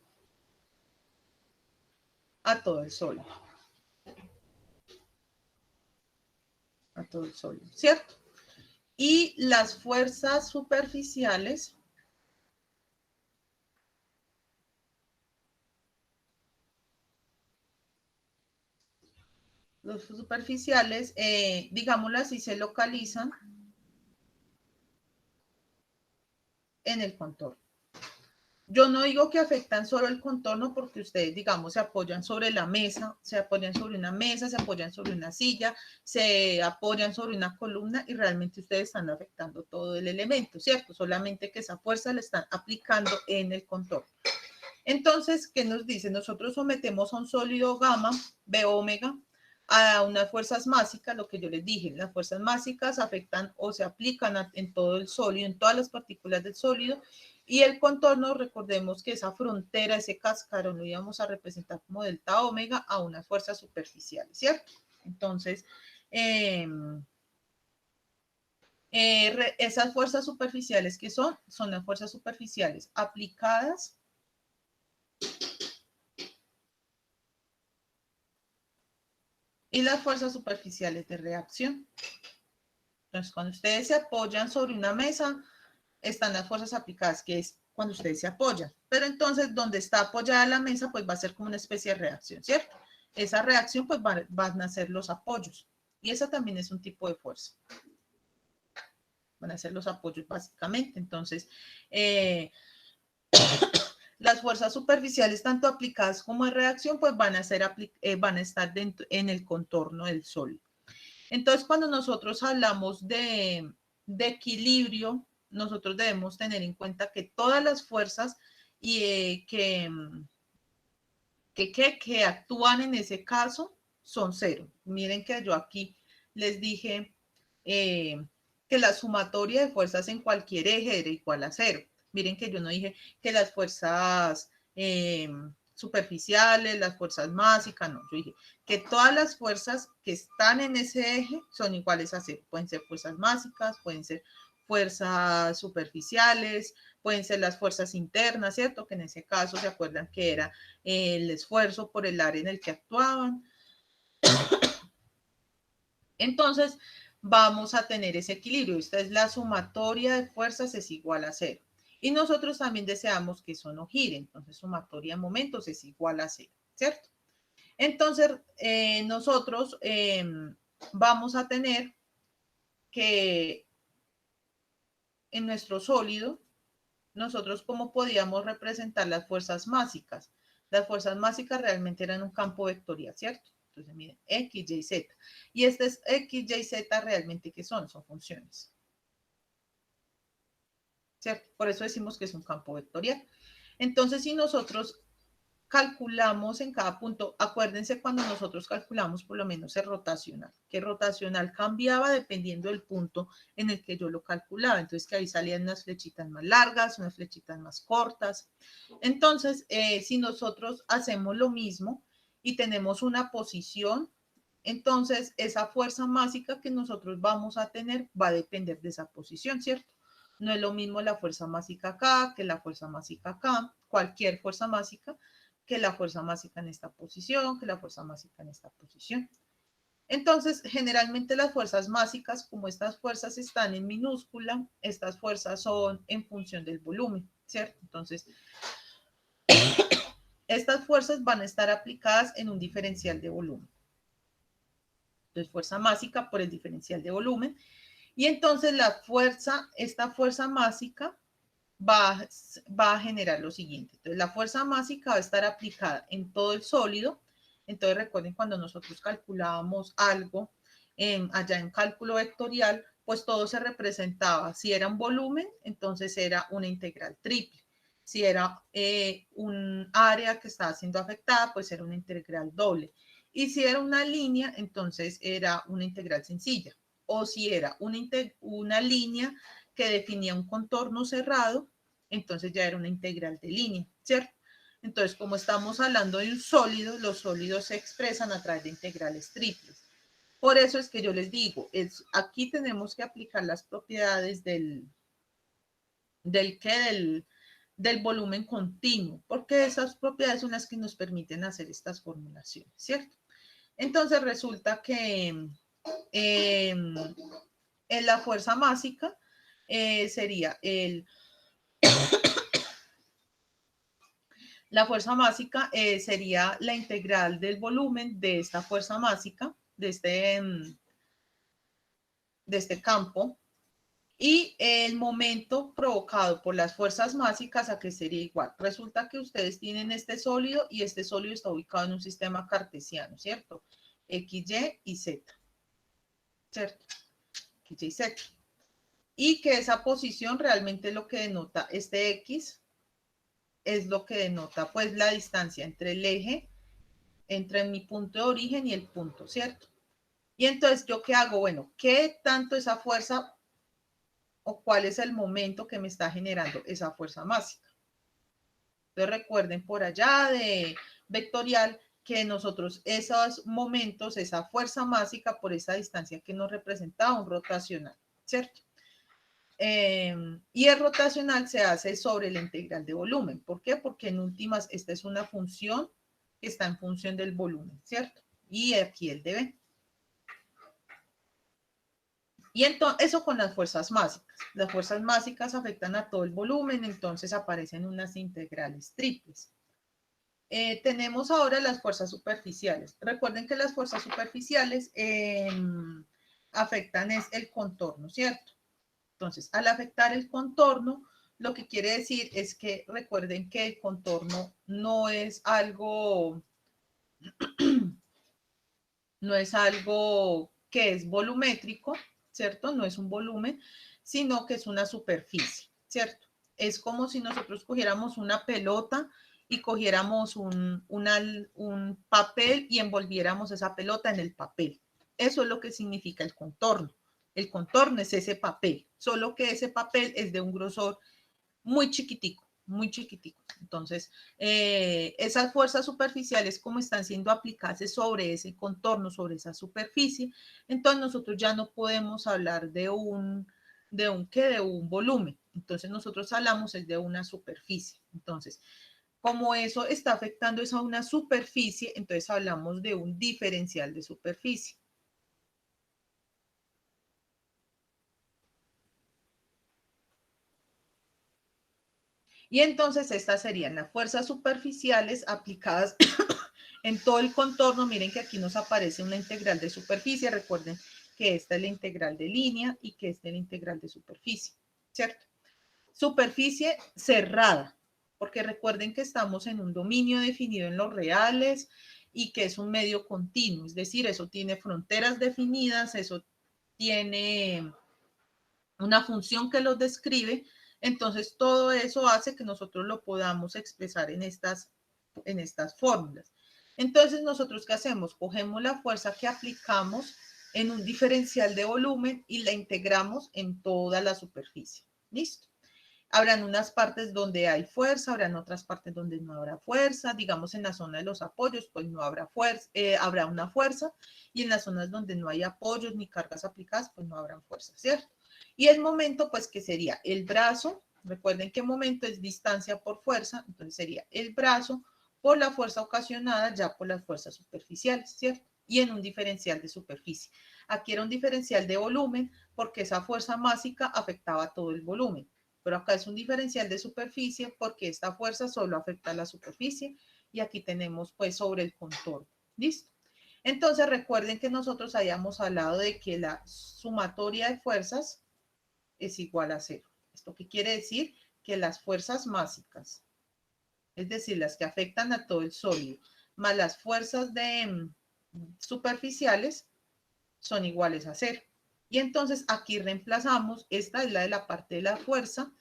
a todo el sólido. A todo el sólido, ¿cierto? Y las fuerzas superficiales los superficiales, digámoslo así, se localizan en el contorno. Yo no digo que afectan solo el contorno porque ustedes, digamos, se apoyan sobre la mesa, se apoyan sobre una mesa, se apoyan sobre una silla, se apoyan sobre una columna y realmente ustedes están afectando todo el elemento, ¿cierto? Solamente que esa fuerza la están aplicando en el contorno. Entonces, ¿qué nos dice? Nosotros sometemos a un sólido gamma, B omega, a unas fuerzas másicas, lo que yo les dije, las fuerzas másicas afectan o se aplican en todo el sólido, en todas las partículas del sólido, y el contorno, recordemos que esa frontera, ese cascarón, lo íbamos a representar como delta omega a unas fuerzas superficiales, ¿cierto? Entonces, esas fuerzas superficiales que son las fuerzas superficiales aplicadas y las fuerzas superficiales de reacción. Entonces, cuando ustedes se apoyan sobre una mesa, están las fuerzas aplicadas, que es cuando ustedes se apoyan. Pero entonces, donde está apoyada la mesa, pues va a ser como una especie de reacción, ¿cierto? Esa reacción, pues van a ser los apoyos. Y esa también es un tipo de fuerza. Van a ser los apoyos, básicamente. Entonces, las fuerzas superficiales, tanto aplicadas como de reacción, pues van a estar dentro, en el contorno del sólido. Entonces, cuando nosotros hablamos de equilibrio, nosotros debemos tener en cuenta que todas las fuerzas que actúan en ese caso son cero. Miren que yo aquí les dije que la sumatoria de fuerzas en cualquier eje era igual a cero. Miren que yo no dije que las fuerzas superficiales, las fuerzas básicas, no, yo dije que todas las fuerzas que están en ese eje son iguales a cero. Pueden ser fuerzas básicas, pueden ser fuerzas superficiales, pueden ser las fuerzas internas, ¿cierto? Que en ese caso se acuerdan que era el esfuerzo por el área en el que actuaban. Entonces, vamos a tener ese equilibrio. Esta es la sumatoria de fuerzas es igual a cero. Y nosotros también deseamos que eso no gire. Entonces, sumatoria de momentos es igual a cero, ¿cierto? Entonces, nosotros vamos a tener que en nuestro sólido, nosotros cómo podíamos representar las fuerzas másicas. Las fuerzas másicas realmente eran un campo vectorial, ¿cierto? Entonces, miren, X, Y, Z. Y este es X, Y, Z realmente, ¿qué son? Son funciones. ¿Cierto? Por eso decimos que es un campo vectorial. Entonces, si nosotros calculamos en cada punto, acuérdense cuando nosotros calculamos por lo menos el rotacional, que rotacional cambiaba dependiendo del punto en el que yo lo calculaba, entonces que ahí salían unas flechitas más largas, unas flechitas más cortas. Entonces, si nosotros hacemos lo mismo y tenemos una posición, entonces esa fuerza másica que nosotros vamos a tener va a depender de esa posición, ¿cierto? No es lo mismo la fuerza másica acá que la fuerza másica acá, cualquier fuerza másica, que la fuerza másica en esta posición, que la fuerza másica en esta posición. Entonces, generalmente las fuerzas másicas, como estas fuerzas están en minúscula, estas fuerzas son en función del volumen, ¿cierto? Entonces, estas fuerzas van a estar aplicadas en un diferencial de volumen. Entonces, fuerza másica por el diferencial de volumen. Y entonces esta fuerza másica va a generar lo siguiente. Entonces, la fuerza másica va a estar aplicada en todo el sólido. Entonces, recuerden cuando nosotros calculábamos algo allá en cálculo vectorial, pues todo se representaba. Si era un volumen, entonces era una integral triple. Si era un área que estaba siendo afectada, pues era una integral doble. Y si era una línea, entonces era una integral sencilla. O si era una línea que definía un contorno cerrado, entonces ya era una integral de línea, ¿cierto? Entonces, como estamos hablando de un sólido, los sólidos se expresan a través de integrales triples. Por eso es que yo les digo, aquí tenemos que aplicar las propiedades del volumen continuo, porque esas propiedades son las que nos permiten hacer estas formulaciones, ¿cierto? Entonces resulta que en la fuerza másica sería la fuerza másica sería la integral del volumen de esta fuerza másica, de este campo, y el momento provocado por las fuerzas másicas, ¿a qué sería igual? Resulta que ustedes tienen este sólido y este sólido está ubicado en un sistema cartesiano, ¿cierto? X, Y y Z, ¿cierto? X, Y, Z. Y que esa posición realmente lo que denota este X es lo que denota pues la distancia entre el eje, entre mi punto de origen y el punto, ¿cierto? Y entonces, ¿yo qué hago? Bueno, ¿qué tanto esa fuerza o cuál es el momento que me está generando esa fuerza másica? Entonces, recuerden por allá de vectorial que nosotros esos momentos, esa fuerza másica por esa distancia que nos representaba un rotacional, ¿cierto? Y el rotacional se hace sobre la integral de volumen. ¿Por qué? Porque en últimas esta es una función que está en función del volumen, ¿cierto? Y aquí el de B. Y entonces, eso con las fuerzas básicas. Las fuerzas básicas afectan a todo el volumen, entonces aparecen unas integrales triples. Tenemos ahora las fuerzas superficiales. Recuerden que las fuerzas superficiales afectan es el contorno, ¿cierto? Entonces, al afectar el contorno, lo que quiere decir es que recuerden que el contorno no es algo, no es algo que es volumétrico, ¿cierto? No es un volumen, sino que es una superficie, ¿cierto? Es como si nosotros cogiéramos una pelota y cogiéramos un papel y envolviéramos esa pelota en el papel. Eso es lo que significa el contorno. El contorno es ese papel, solo que ese papel es de un grosor muy chiquitico, muy chiquitico. Entonces, esas fuerzas superficiales, como están siendo aplicadas sobre ese contorno, sobre esa superficie, entonces nosotros ya no podemos hablar de un volumen. Entonces, nosotros hablamos es de una superficie. Entonces, como eso está afectando es a una superficie, entonces hablamos de un diferencial de superficie. Y entonces estas serían las fuerzas superficiales aplicadas en todo el contorno. Miren que aquí nos aparece una integral de superficie. Recuerden que esta es la integral de línea y que esta es la integral de superficie, ¿cierto? Superficie cerrada, porque recuerden que estamos en un dominio definido en los reales y que es un medio continuo, es decir, eso tiene fronteras definidas, eso tiene una función que los describe, entonces todo eso hace que nosotros lo podamos expresar en estas fórmulas. Entonces nosotros ¿qué hacemos? Cogemos la fuerza que aplicamos en un diferencial de volumen y la integramos en toda la superficie. ¿Listo? Habrán unas partes donde hay fuerza, habrán otras partes donde no habrá fuerza. Digamos, en la zona de los apoyos, pues no habrá fuerza, habrá una fuerza. Y en las zonas donde no hay apoyos ni cargas aplicadas, pues no habrán fuerza, ¿cierto? Y el momento, pues, que sería el brazo. Recuerden que momento es distancia por fuerza. Entonces sería el brazo por la fuerza ocasionada ya por las fuerzas superficiales, ¿cierto? Y en un diferencial de superficie. Aquí era un diferencial de volumen porque esa fuerza másica afectaba todo el volumen. Pero acá es un diferencial de superficie porque esta fuerza solo afecta a la superficie y aquí tenemos pues sobre el contorno. ¿Listo? Entonces recuerden que nosotros habíamos hablado de que la sumatoria de fuerzas es igual a cero. ¿Esto qué quiere decir? Que las fuerzas másicas, es decir, las que afectan a todo el sólido, más las fuerzas superficiales son iguales a cero. Y entonces aquí reemplazamos, esta es la de la parte de la fuerza,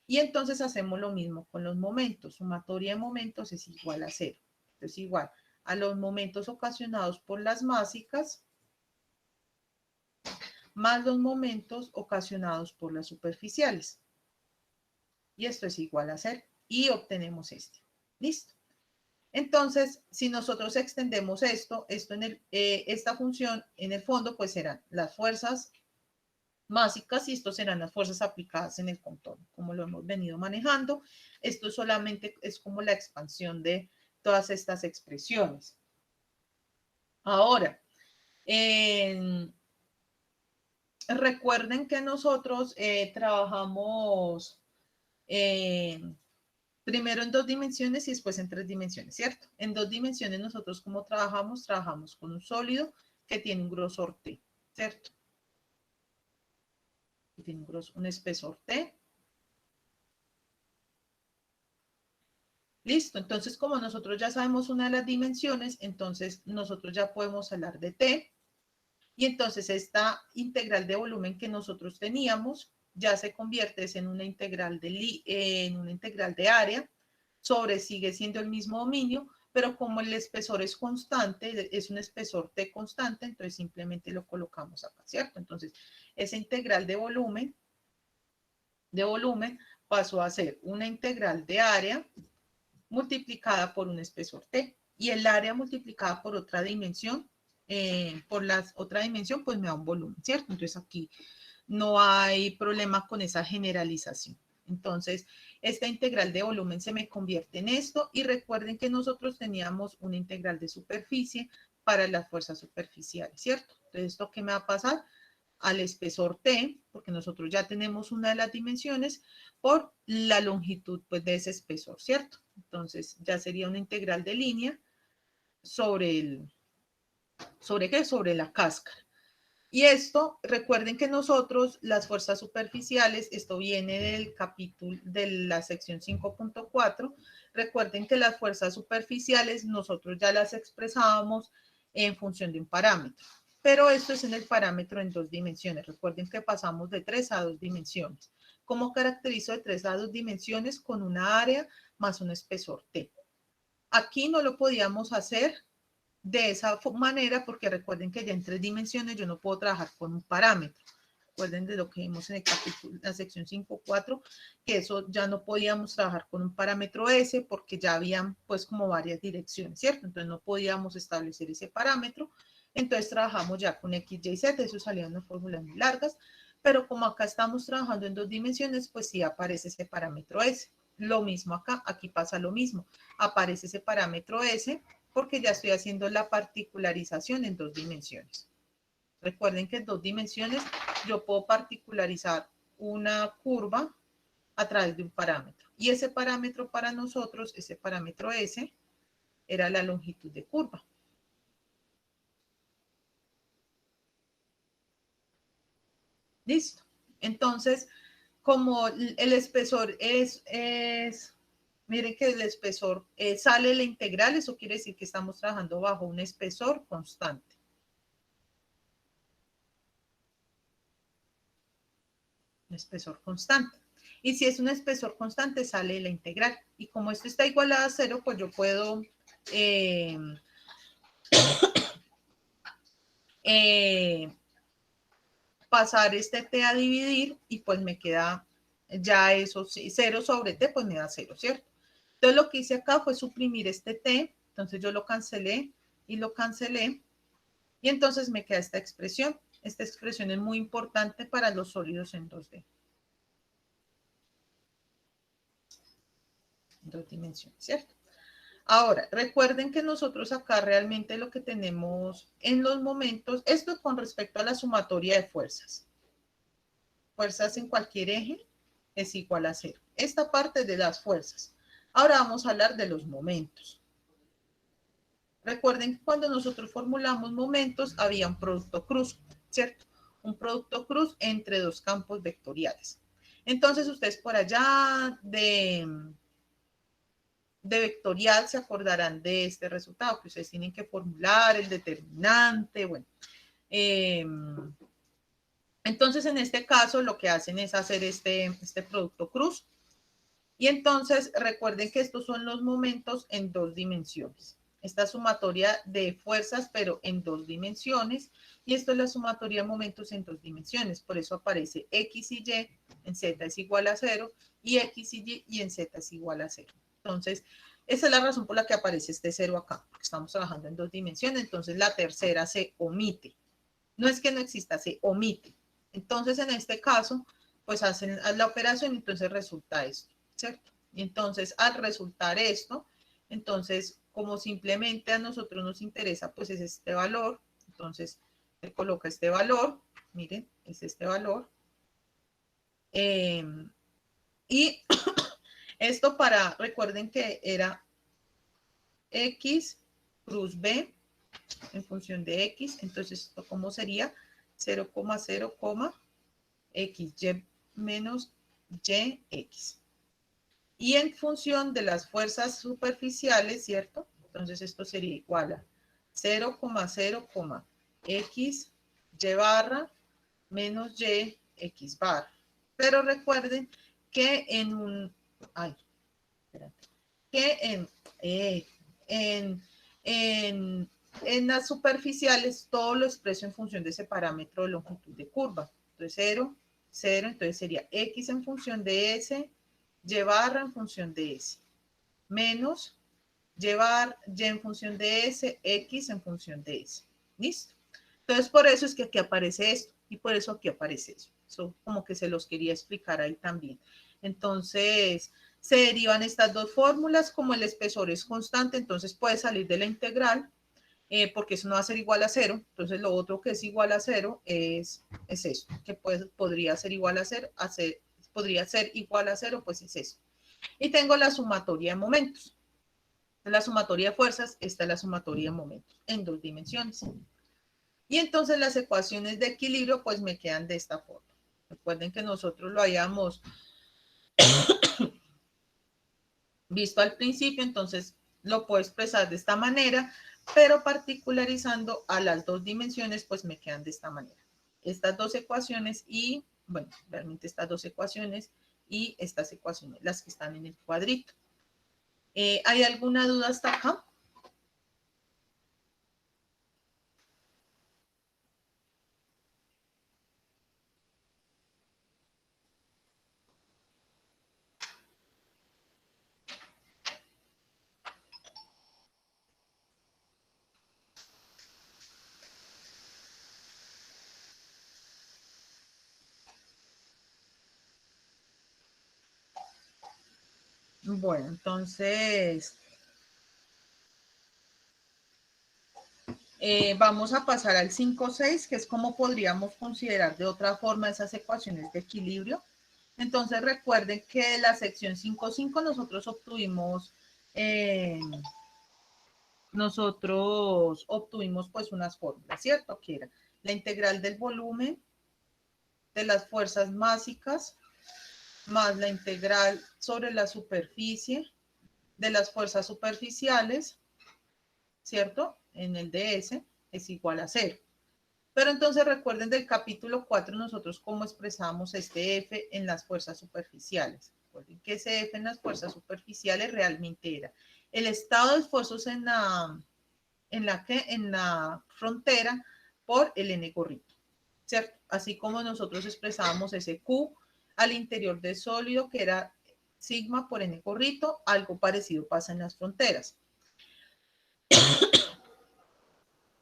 y entonces hacemos lo mismo con los momentos. Sumatoria de momentos es igual a cero. Es igual a los momentos ocasionados por las másicas más los momentos ocasionados por las superficiales. Y esto es igual a cero. Y obtenemos este. ¿Listo? Entonces, si nosotros extendemos esto esta función en el fondo, pues serán las fuerzas básicas y estos serán las fuerzas aplicadas en el contorno, como lo hemos venido manejando. Esto solamente es como la expansión de todas estas expresiones. Ahora, recuerden que nosotros trabajamos primero en 2 dimensiones y después en 3 dimensiones, ¿cierto? En 2 dimensiones nosotros como trabajamos con un sólido que tiene un grosor T, ¿cierto? Que tiene un espesor T. Listo, entonces como nosotros ya sabemos una de las dimensiones, entonces nosotros ya podemos hablar de T y entonces esta integral de volumen que nosotros teníamos ya se convierte en una integral de área sigue siendo el mismo dominio, pero como el espesor es constante, es un espesor T constante, entonces simplemente lo colocamos acá, ¿cierto? Entonces esa integral de volumen pasó a ser una integral de área multiplicada por un espesor T. Y el área multiplicada por otra dimensión, otra dimensión, pues me da un volumen, ¿cierto? Entonces aquí no hay problema con esa generalización. Entonces, esta integral de volumen se me convierte en esto y recuerden que nosotros teníamos una integral de superficie para las fuerzas superficiales, ¿cierto? Entonces, ¿esto qué me va a pasar? al espesor T, porque nosotros ya tenemos una de las dimensiones, por la longitud pues, de ese espesor, ¿cierto? Entonces ya sería una integral de línea sobre ¿sobre qué? Sobre la cáscara. Y esto, recuerden que nosotros, las fuerzas superficiales, esto viene del capítulo de la sección 5.4, recuerden que las fuerzas superficiales nosotros ya las expresábamos en función de un parámetro, pero esto es en el parámetro en 2 dimensiones. Recuerden que pasamos de 3 a 2 dimensiones. ¿Cómo caracterizo de 3 a 2 dimensiones? Con una área más un espesor T. Aquí no lo podíamos hacer de esa manera, porque recuerden que ya en 3 dimensiones yo no puedo trabajar con un parámetro. Recuerden de lo que vimos en el capítulo, la sección 5.4, que eso ya no podíamos trabajar con un parámetro S porque ya habían pues como varias direcciones, ¿cierto? Entonces no podíamos establecer ese parámetro. Entonces trabajamos ya con X, Y, Z, eso salían unas fórmulas muy largas, pero como acá estamos trabajando en 2 dimensiones, pues sí aparece ese parámetro S. Lo mismo acá, aquí pasa lo mismo, aparece ese parámetro S, porque ya estoy haciendo la particularización en 2 dimensiones. Recuerden que en 2 dimensiones yo puedo particularizar una curva a través de un parámetro. Y ese parámetro para nosotros, ese parámetro S, era la longitud de curva. Listo. Entonces, como el espesor miren que el espesor sale la integral, eso quiere decir que estamos trabajando bajo un espesor constante. Un espesor constante. Y si es un espesor constante, sale la integral. Y como esto está igualado a 0, pues yo puedo pasar este t a dividir y pues me queda ya eso, 0 sobre t, pues me da 0, ¿cierto? Entonces lo que hice acá fue suprimir este t, entonces yo lo cancelé y lo cancelé, y entonces me queda esta expresión. Esta expresión es muy importante para los sólidos en 2D. En 2 dimensiones, ¿cierto? Ahora, recuerden que nosotros acá realmente lo que tenemos en los momentos, esto con respecto a la sumatoria de fuerzas. Fuerzas en cualquier eje es igual a 0. Esta parte de las fuerzas. Ahora vamos a hablar de los momentos. Recuerden que cuando nosotros formulamos momentos había un producto cruz, ¿cierto? Un producto cruz entre 2 campos vectoriales. Entonces ustedes por allá de vectorial se acordarán de este resultado, que ustedes tienen que formular el determinante, bueno. Entonces, en este caso, lo que hacen es hacer este producto cruz. Y entonces, recuerden que estos son los momentos en 2 dimensiones. Esta sumatoria de fuerzas, pero en 2 dimensiones. Y esto es la sumatoria de momentos en 2 dimensiones. Por eso aparece X y Y en Z es igual a 0 y X y Y en Z es igual a 0. Entonces, esa es la razón por la que aparece este 0 acá, porque estamos trabajando en 2 dimensiones. Entonces, la tercera se omite. No es que no exista, se omite. Entonces, en este caso, pues hacen la operación y entonces resulta esto, ¿cierto? Y entonces, al resultar esto, entonces, como simplemente a nosotros nos interesa, pues es este valor, entonces se coloca este valor, miren, es este valor. Y esto recuerden que era X cruz B en función de X, entonces esto como sería 0,0, XY menos YX. Y en función de las fuerzas superficiales, ¿cierto? Entonces esto sería igual a 0,0, X, Y barra menos Y, X barra. Pero recuerden que en un... Ay, espérate. Que en las superficiales todo lo expreso en función de ese parámetro de longitud de curva. Entonces 0, 0, entonces sería X en función de S, Y barra en función de S, menos Y en función de S, X en función de S. ¿Listo? Entonces por eso es que aquí aparece esto y por eso aquí aparece eso. Eso como que se los quería explicar ahí también. Entonces se derivan estas dos fórmulas, como el espesor es constante, entonces puede salir de la integral. porque eso no va a ser igual a 0. Entonces lo otro que es igual a 0 es eso, que podría ser igual a 0, podría ser igual a 0, pues es eso. Y tengo la sumatoria de momentos. La sumatoria de fuerzas, esta es la sumatoria de momentos en 2 dimensiones. Y entonces las ecuaciones de equilibrio pues me quedan de esta forma. Recuerden que nosotros lo hayamos visto al principio, entonces lo puedo expresar de esta manera, pero particularizando a las 2 dimensiones, pues me quedan de esta manera. Estas 2 ecuaciones y, bueno, realmente estas 2 ecuaciones y estas ecuaciones, las que están en el cuadrito. ¿Hay alguna duda hasta acá? Bueno, entonces vamos a pasar al 5.6, que es como podríamos considerar de otra forma esas ecuaciones de equilibrio. Entonces recuerden que la sección 5.5 nosotros obtuvimos pues unas fórmulas, ¿cierto? Que era la integral del volumen de las fuerzas básicas más la integral sobre la superficie de las fuerzas superficiales, ¿cierto? En el DS es igual a 0. Pero entonces recuerden del capítulo 4 nosotros cómo expresamos este F en las fuerzas superficiales. Recuerden que ese F en las fuerzas superficiales realmente era el estado de esfuerzos en la frontera por el N gorrito, ¿cierto? Así como nosotros expresábamos ese Q al interior del sólido que era sigma por N gorrito, algo parecido pasa en las fronteras.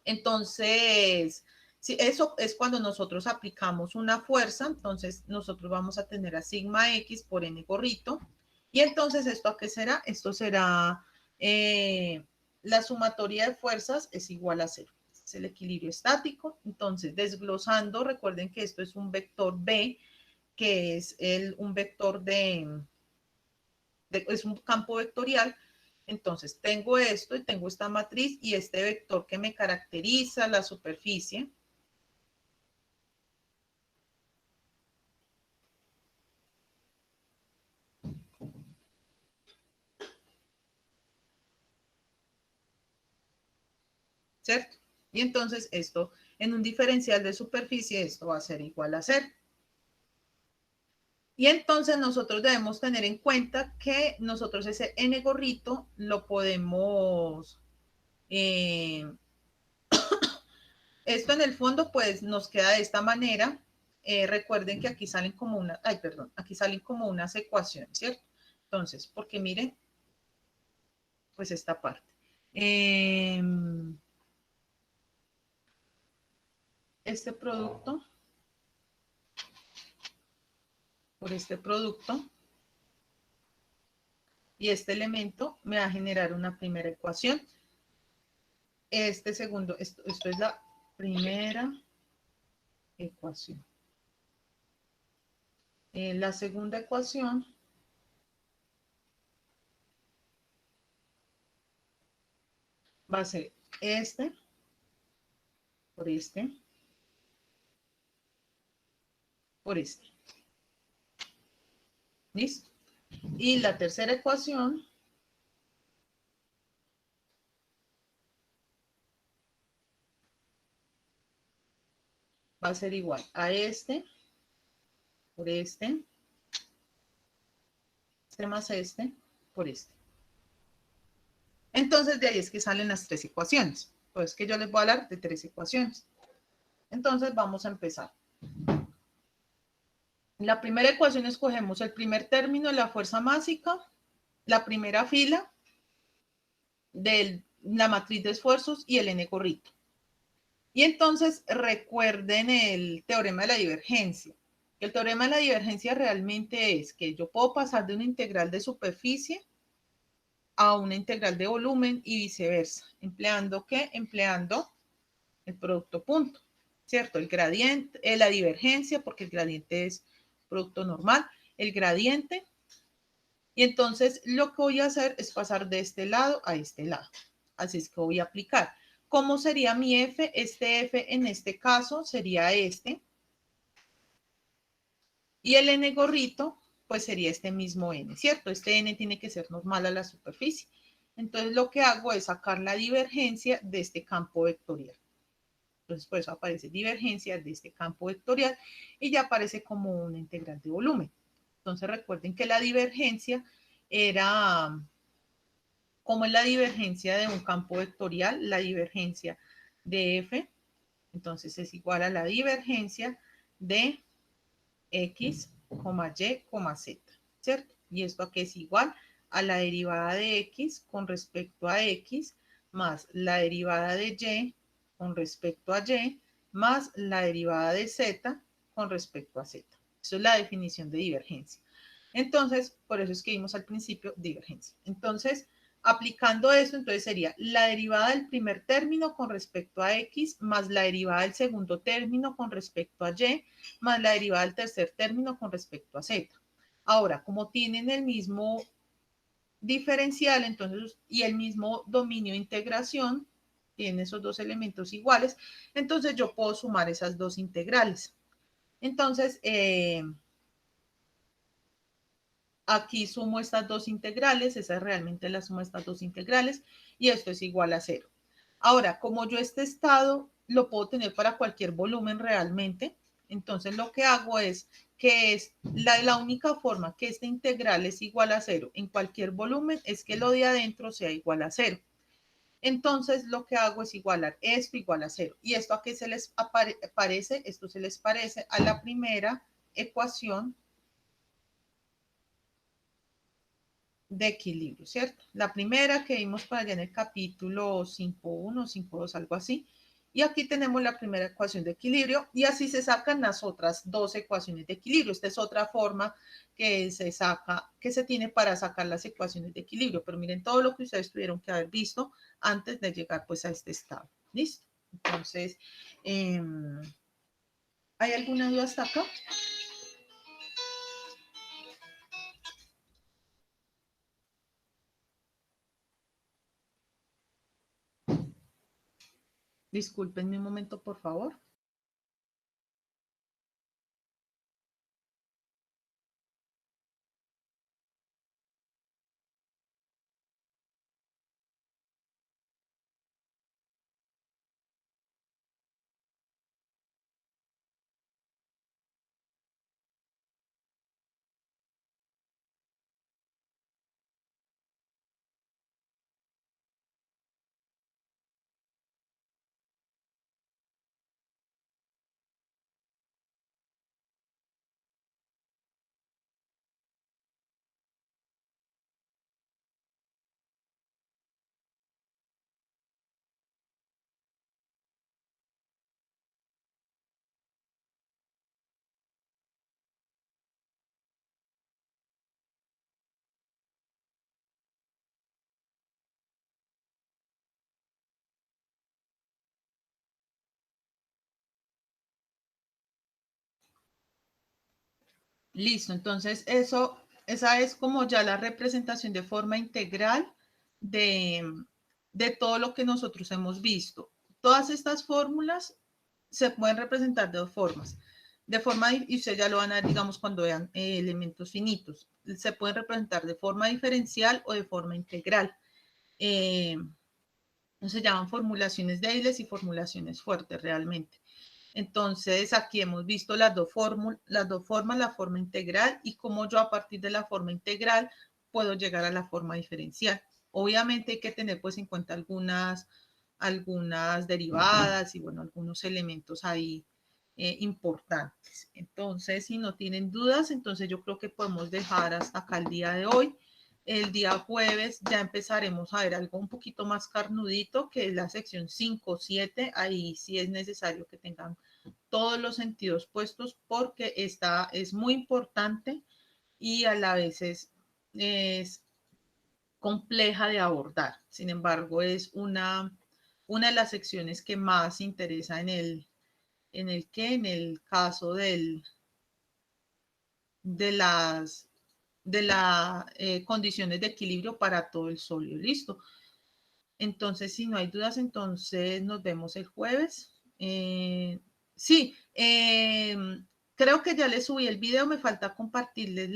Entonces, si eso es cuando nosotros aplicamos una fuerza, entonces nosotros vamos a tener a sigma X por N gorrito. Y entonces, ¿esto a qué será? Esto será la sumatoria de fuerzas es igual a 0. Es el equilibrio estático. Entonces, desglosando, recuerden que esto es un vector B, que es un vector es un campo vectorial. Entonces, tengo esto y tengo esta matriz y este vector que me caracteriza la superficie. ¿Cierto? Y entonces esto, en un diferencial de superficie, esto va a ser igual a 0. Y entonces nosotros debemos tener en cuenta que nosotros ese N gorrito lo podemos... esto en el fondo pues nos queda de esta manera. Recuerden que aquí salen como una... Ay, perdón. Aquí salen como unas ecuaciones, ¿cierto? Entonces, porque miren, pues esta parte. Este producto, por este producto, y este elemento me va a generar una primera ecuación. Este segundo, esto es la primera ecuación. La segunda ecuación va a ser este por este por este. ¿Listo? Y la tercera ecuación va a ser igual a este por este más este por este. Entonces, de ahí es que salen las 3 ecuaciones. Pues que yo les voy a hablar de 3 ecuaciones. Entonces, vamos a empezar. En la primera ecuación escogemos el primer término de la fuerza másica, la primera fila de la matriz de esfuerzos y el N gorrito. Y entonces recuerden el teorema de la divergencia. El teorema de la divergencia realmente es que yo puedo pasar de una integral de superficie a una integral de volumen y viceversa. ¿Empleando qué? Empleando el producto punto, ¿cierto? El gradiente, la divergencia, porque el gradiente es producto normal, el gradiente. Y entonces lo que voy a hacer es pasar de este lado a este lado. Así es que voy a aplicar. ¿Cómo sería mi F? Este F en este caso sería este. Y el N gorrito, pues sería este mismo N, ¿cierto? Este N tiene que ser normal a la superficie. Entonces lo que hago es sacar la divergencia de este campo vectorial. Entonces por eso aparece divergencia de este campo vectorial y ya aparece como una integral de volumen. Entonces recuerden que la divergencia era, ¿cómo es la divergencia de un campo vectorial? La divergencia de F, entonces es igual a la divergencia de X, Y, Z, ¿cierto? Y esto aquí es igual a la derivada de X con respecto a X más la derivada de Y con respecto a Y más la derivada de Z con respecto a Z. Eso es la definición de divergencia. Entonces, por eso es que vimos al principio divergencia. Entonces, aplicando esto, entonces sería la derivada del primer término con respecto a X más la derivada del segundo término con respecto a Y más la derivada del tercer término con respecto a Z. Ahora, como tienen el mismo diferencial, entonces, y el mismo dominio de integración, tienen esos dos elementos iguales, entonces yo puedo sumar esas dos integrales. Entonces, aquí sumo estas dos integrales, esa es realmente la suma de estas dos integrales, y esto es igual a 0. Ahora, como yo este estado lo puedo tener para cualquier volumen realmente, entonces lo que hago es que es la única forma que esta integral es igual a 0 en cualquier volumen es que lo de adentro sea igual a 0. Entonces lo que hago es igualar esto igual a 0. ¿Y esto a qué se les parece? Esto se les parece a la primera ecuación de equilibrio, ¿cierto? La primera que vimos para allá en el capítulo 5.1, 5.2, algo así. Y aquí tenemos la primera ecuación de equilibrio y así se sacan las otras dos ecuaciones de equilibrio. Esta es otra forma que se saca, que se tiene para sacar las ecuaciones de equilibrio. Pero miren todo lo que ustedes tuvieron que haber visto antes de llegar pues a este estado. ¿Listo? Entonces, ¿hay alguna duda hasta acá? Disculpenme un momento, por favor. Listo, entonces esa es como ya la representación de forma integral de todo lo que nosotros hemos visto. Todas estas fórmulas se pueden representar de dos formas. De forma, y ustedes ya lo van a ver, digamos, cuando vean elementos finitos. Se pueden representar de forma diferencial o de forma integral. Se llaman formulaciones débiles y formulaciones fuertes realmente. Entonces, aquí hemos visto las dos formas, la forma integral y cómo yo a partir de la forma integral puedo llegar a la forma diferencial. Obviamente hay que tener pues en cuenta algunas derivadas y bueno, algunos elementos ahí importantes. Entonces, si no tienen dudas, entonces yo creo que podemos dejar hasta acá el día de hoy. El día jueves ya empezaremos a ver algo un poquito más carnudito, que es la sección 5-7. Ahí sí es necesario que tengan todos los sentidos puestos porque esta es muy importante y a la vez es compleja de abordar. Sin embargo, es una de las secciones que más interesa en el caso de las condiciones de equilibrio para todo el sólido. Listo. Entonces, si no hay dudas, entonces nos vemos el jueves. Sí, creo que ya les subí el video, me falta compartirles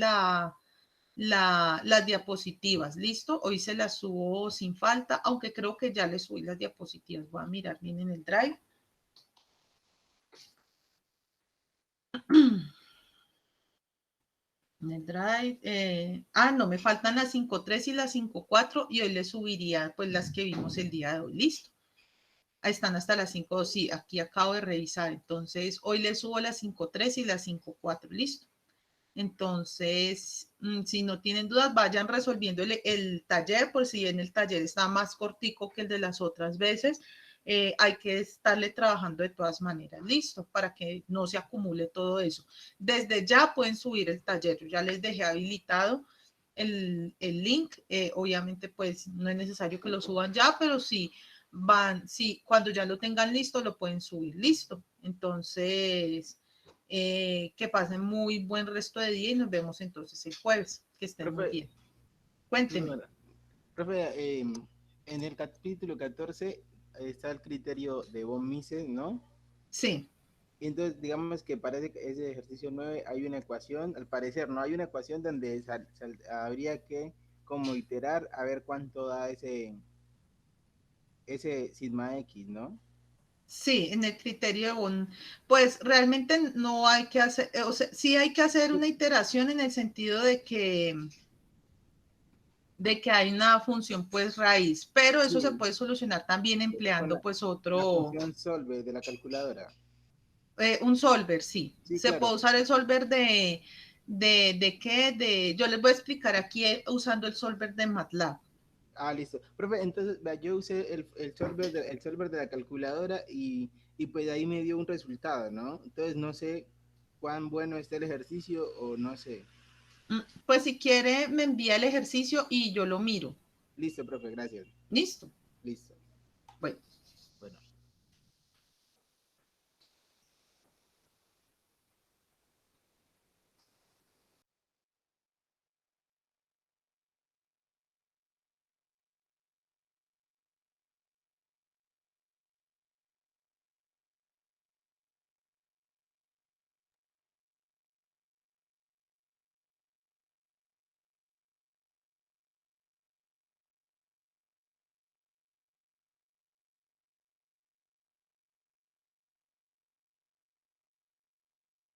las diapositivas, ¿listo? Hoy se las subo sin falta, aunque creo que ya les subí las diapositivas. Voy a mirar bien en el drive. En el drive, no, me faltan las 5.3 y las 5.4 y hoy les subiría pues las que vimos el día de hoy, ¿listo? Ahí están hasta las 5, sí, aquí acabo de revisar, entonces hoy les subo las 5.3 y las 5.4, ¿listo? Entonces, si no tienen dudas, vayan resolviendo el taller, por si en el taller está más cortico que el de las otras veces, hay que estarle trabajando de todas maneras, listo, para que no se acumule todo eso. Desde ya pueden subir el taller, yo ya les dejé habilitado el link, obviamente pues no es necesario que lo suban ya, pero sí sí, cuando ya lo tengan listo, lo pueden subir, listo. Entonces, que pasen muy buen resto de día y nos vemos entonces el jueves. Que estén muy Profe, bien. Cuénteme. bueno, profe, en el capítulo 14 está el criterio de von Mises, ¿no? Sí, Entonces, digamos que para ese ejercicio 9 hay una ecuación, al parecer, ¿no? Hay una ecuación donde habría que como iterar a ver cuánto da ese sigma X, ¿no? sí, en el criterio de un, pues realmente no hay que hacer, o sea, sí hay que hacer una iteración en el sentido de que hay una función pues raíz, pero eso se Sí, puede solucionar también con empleando pues la otro, función solve de la calculadora. un solver, sí. Sí, Se claro. puede usar el solver de qué, yo les voy a explicar aquí usando el solver de MATLAB. Ah, listo. Profe, entonces vea, yo usé el solver de la calculadora y pues ahí me dio un resultado, ¿no? Entonces no sé cuán bueno está el ejercicio o no sé. Pues si quiere, me envía el ejercicio y yo lo miro. Listo, profe, gracias. ¿Listo? Listo. Bueno. Bueno.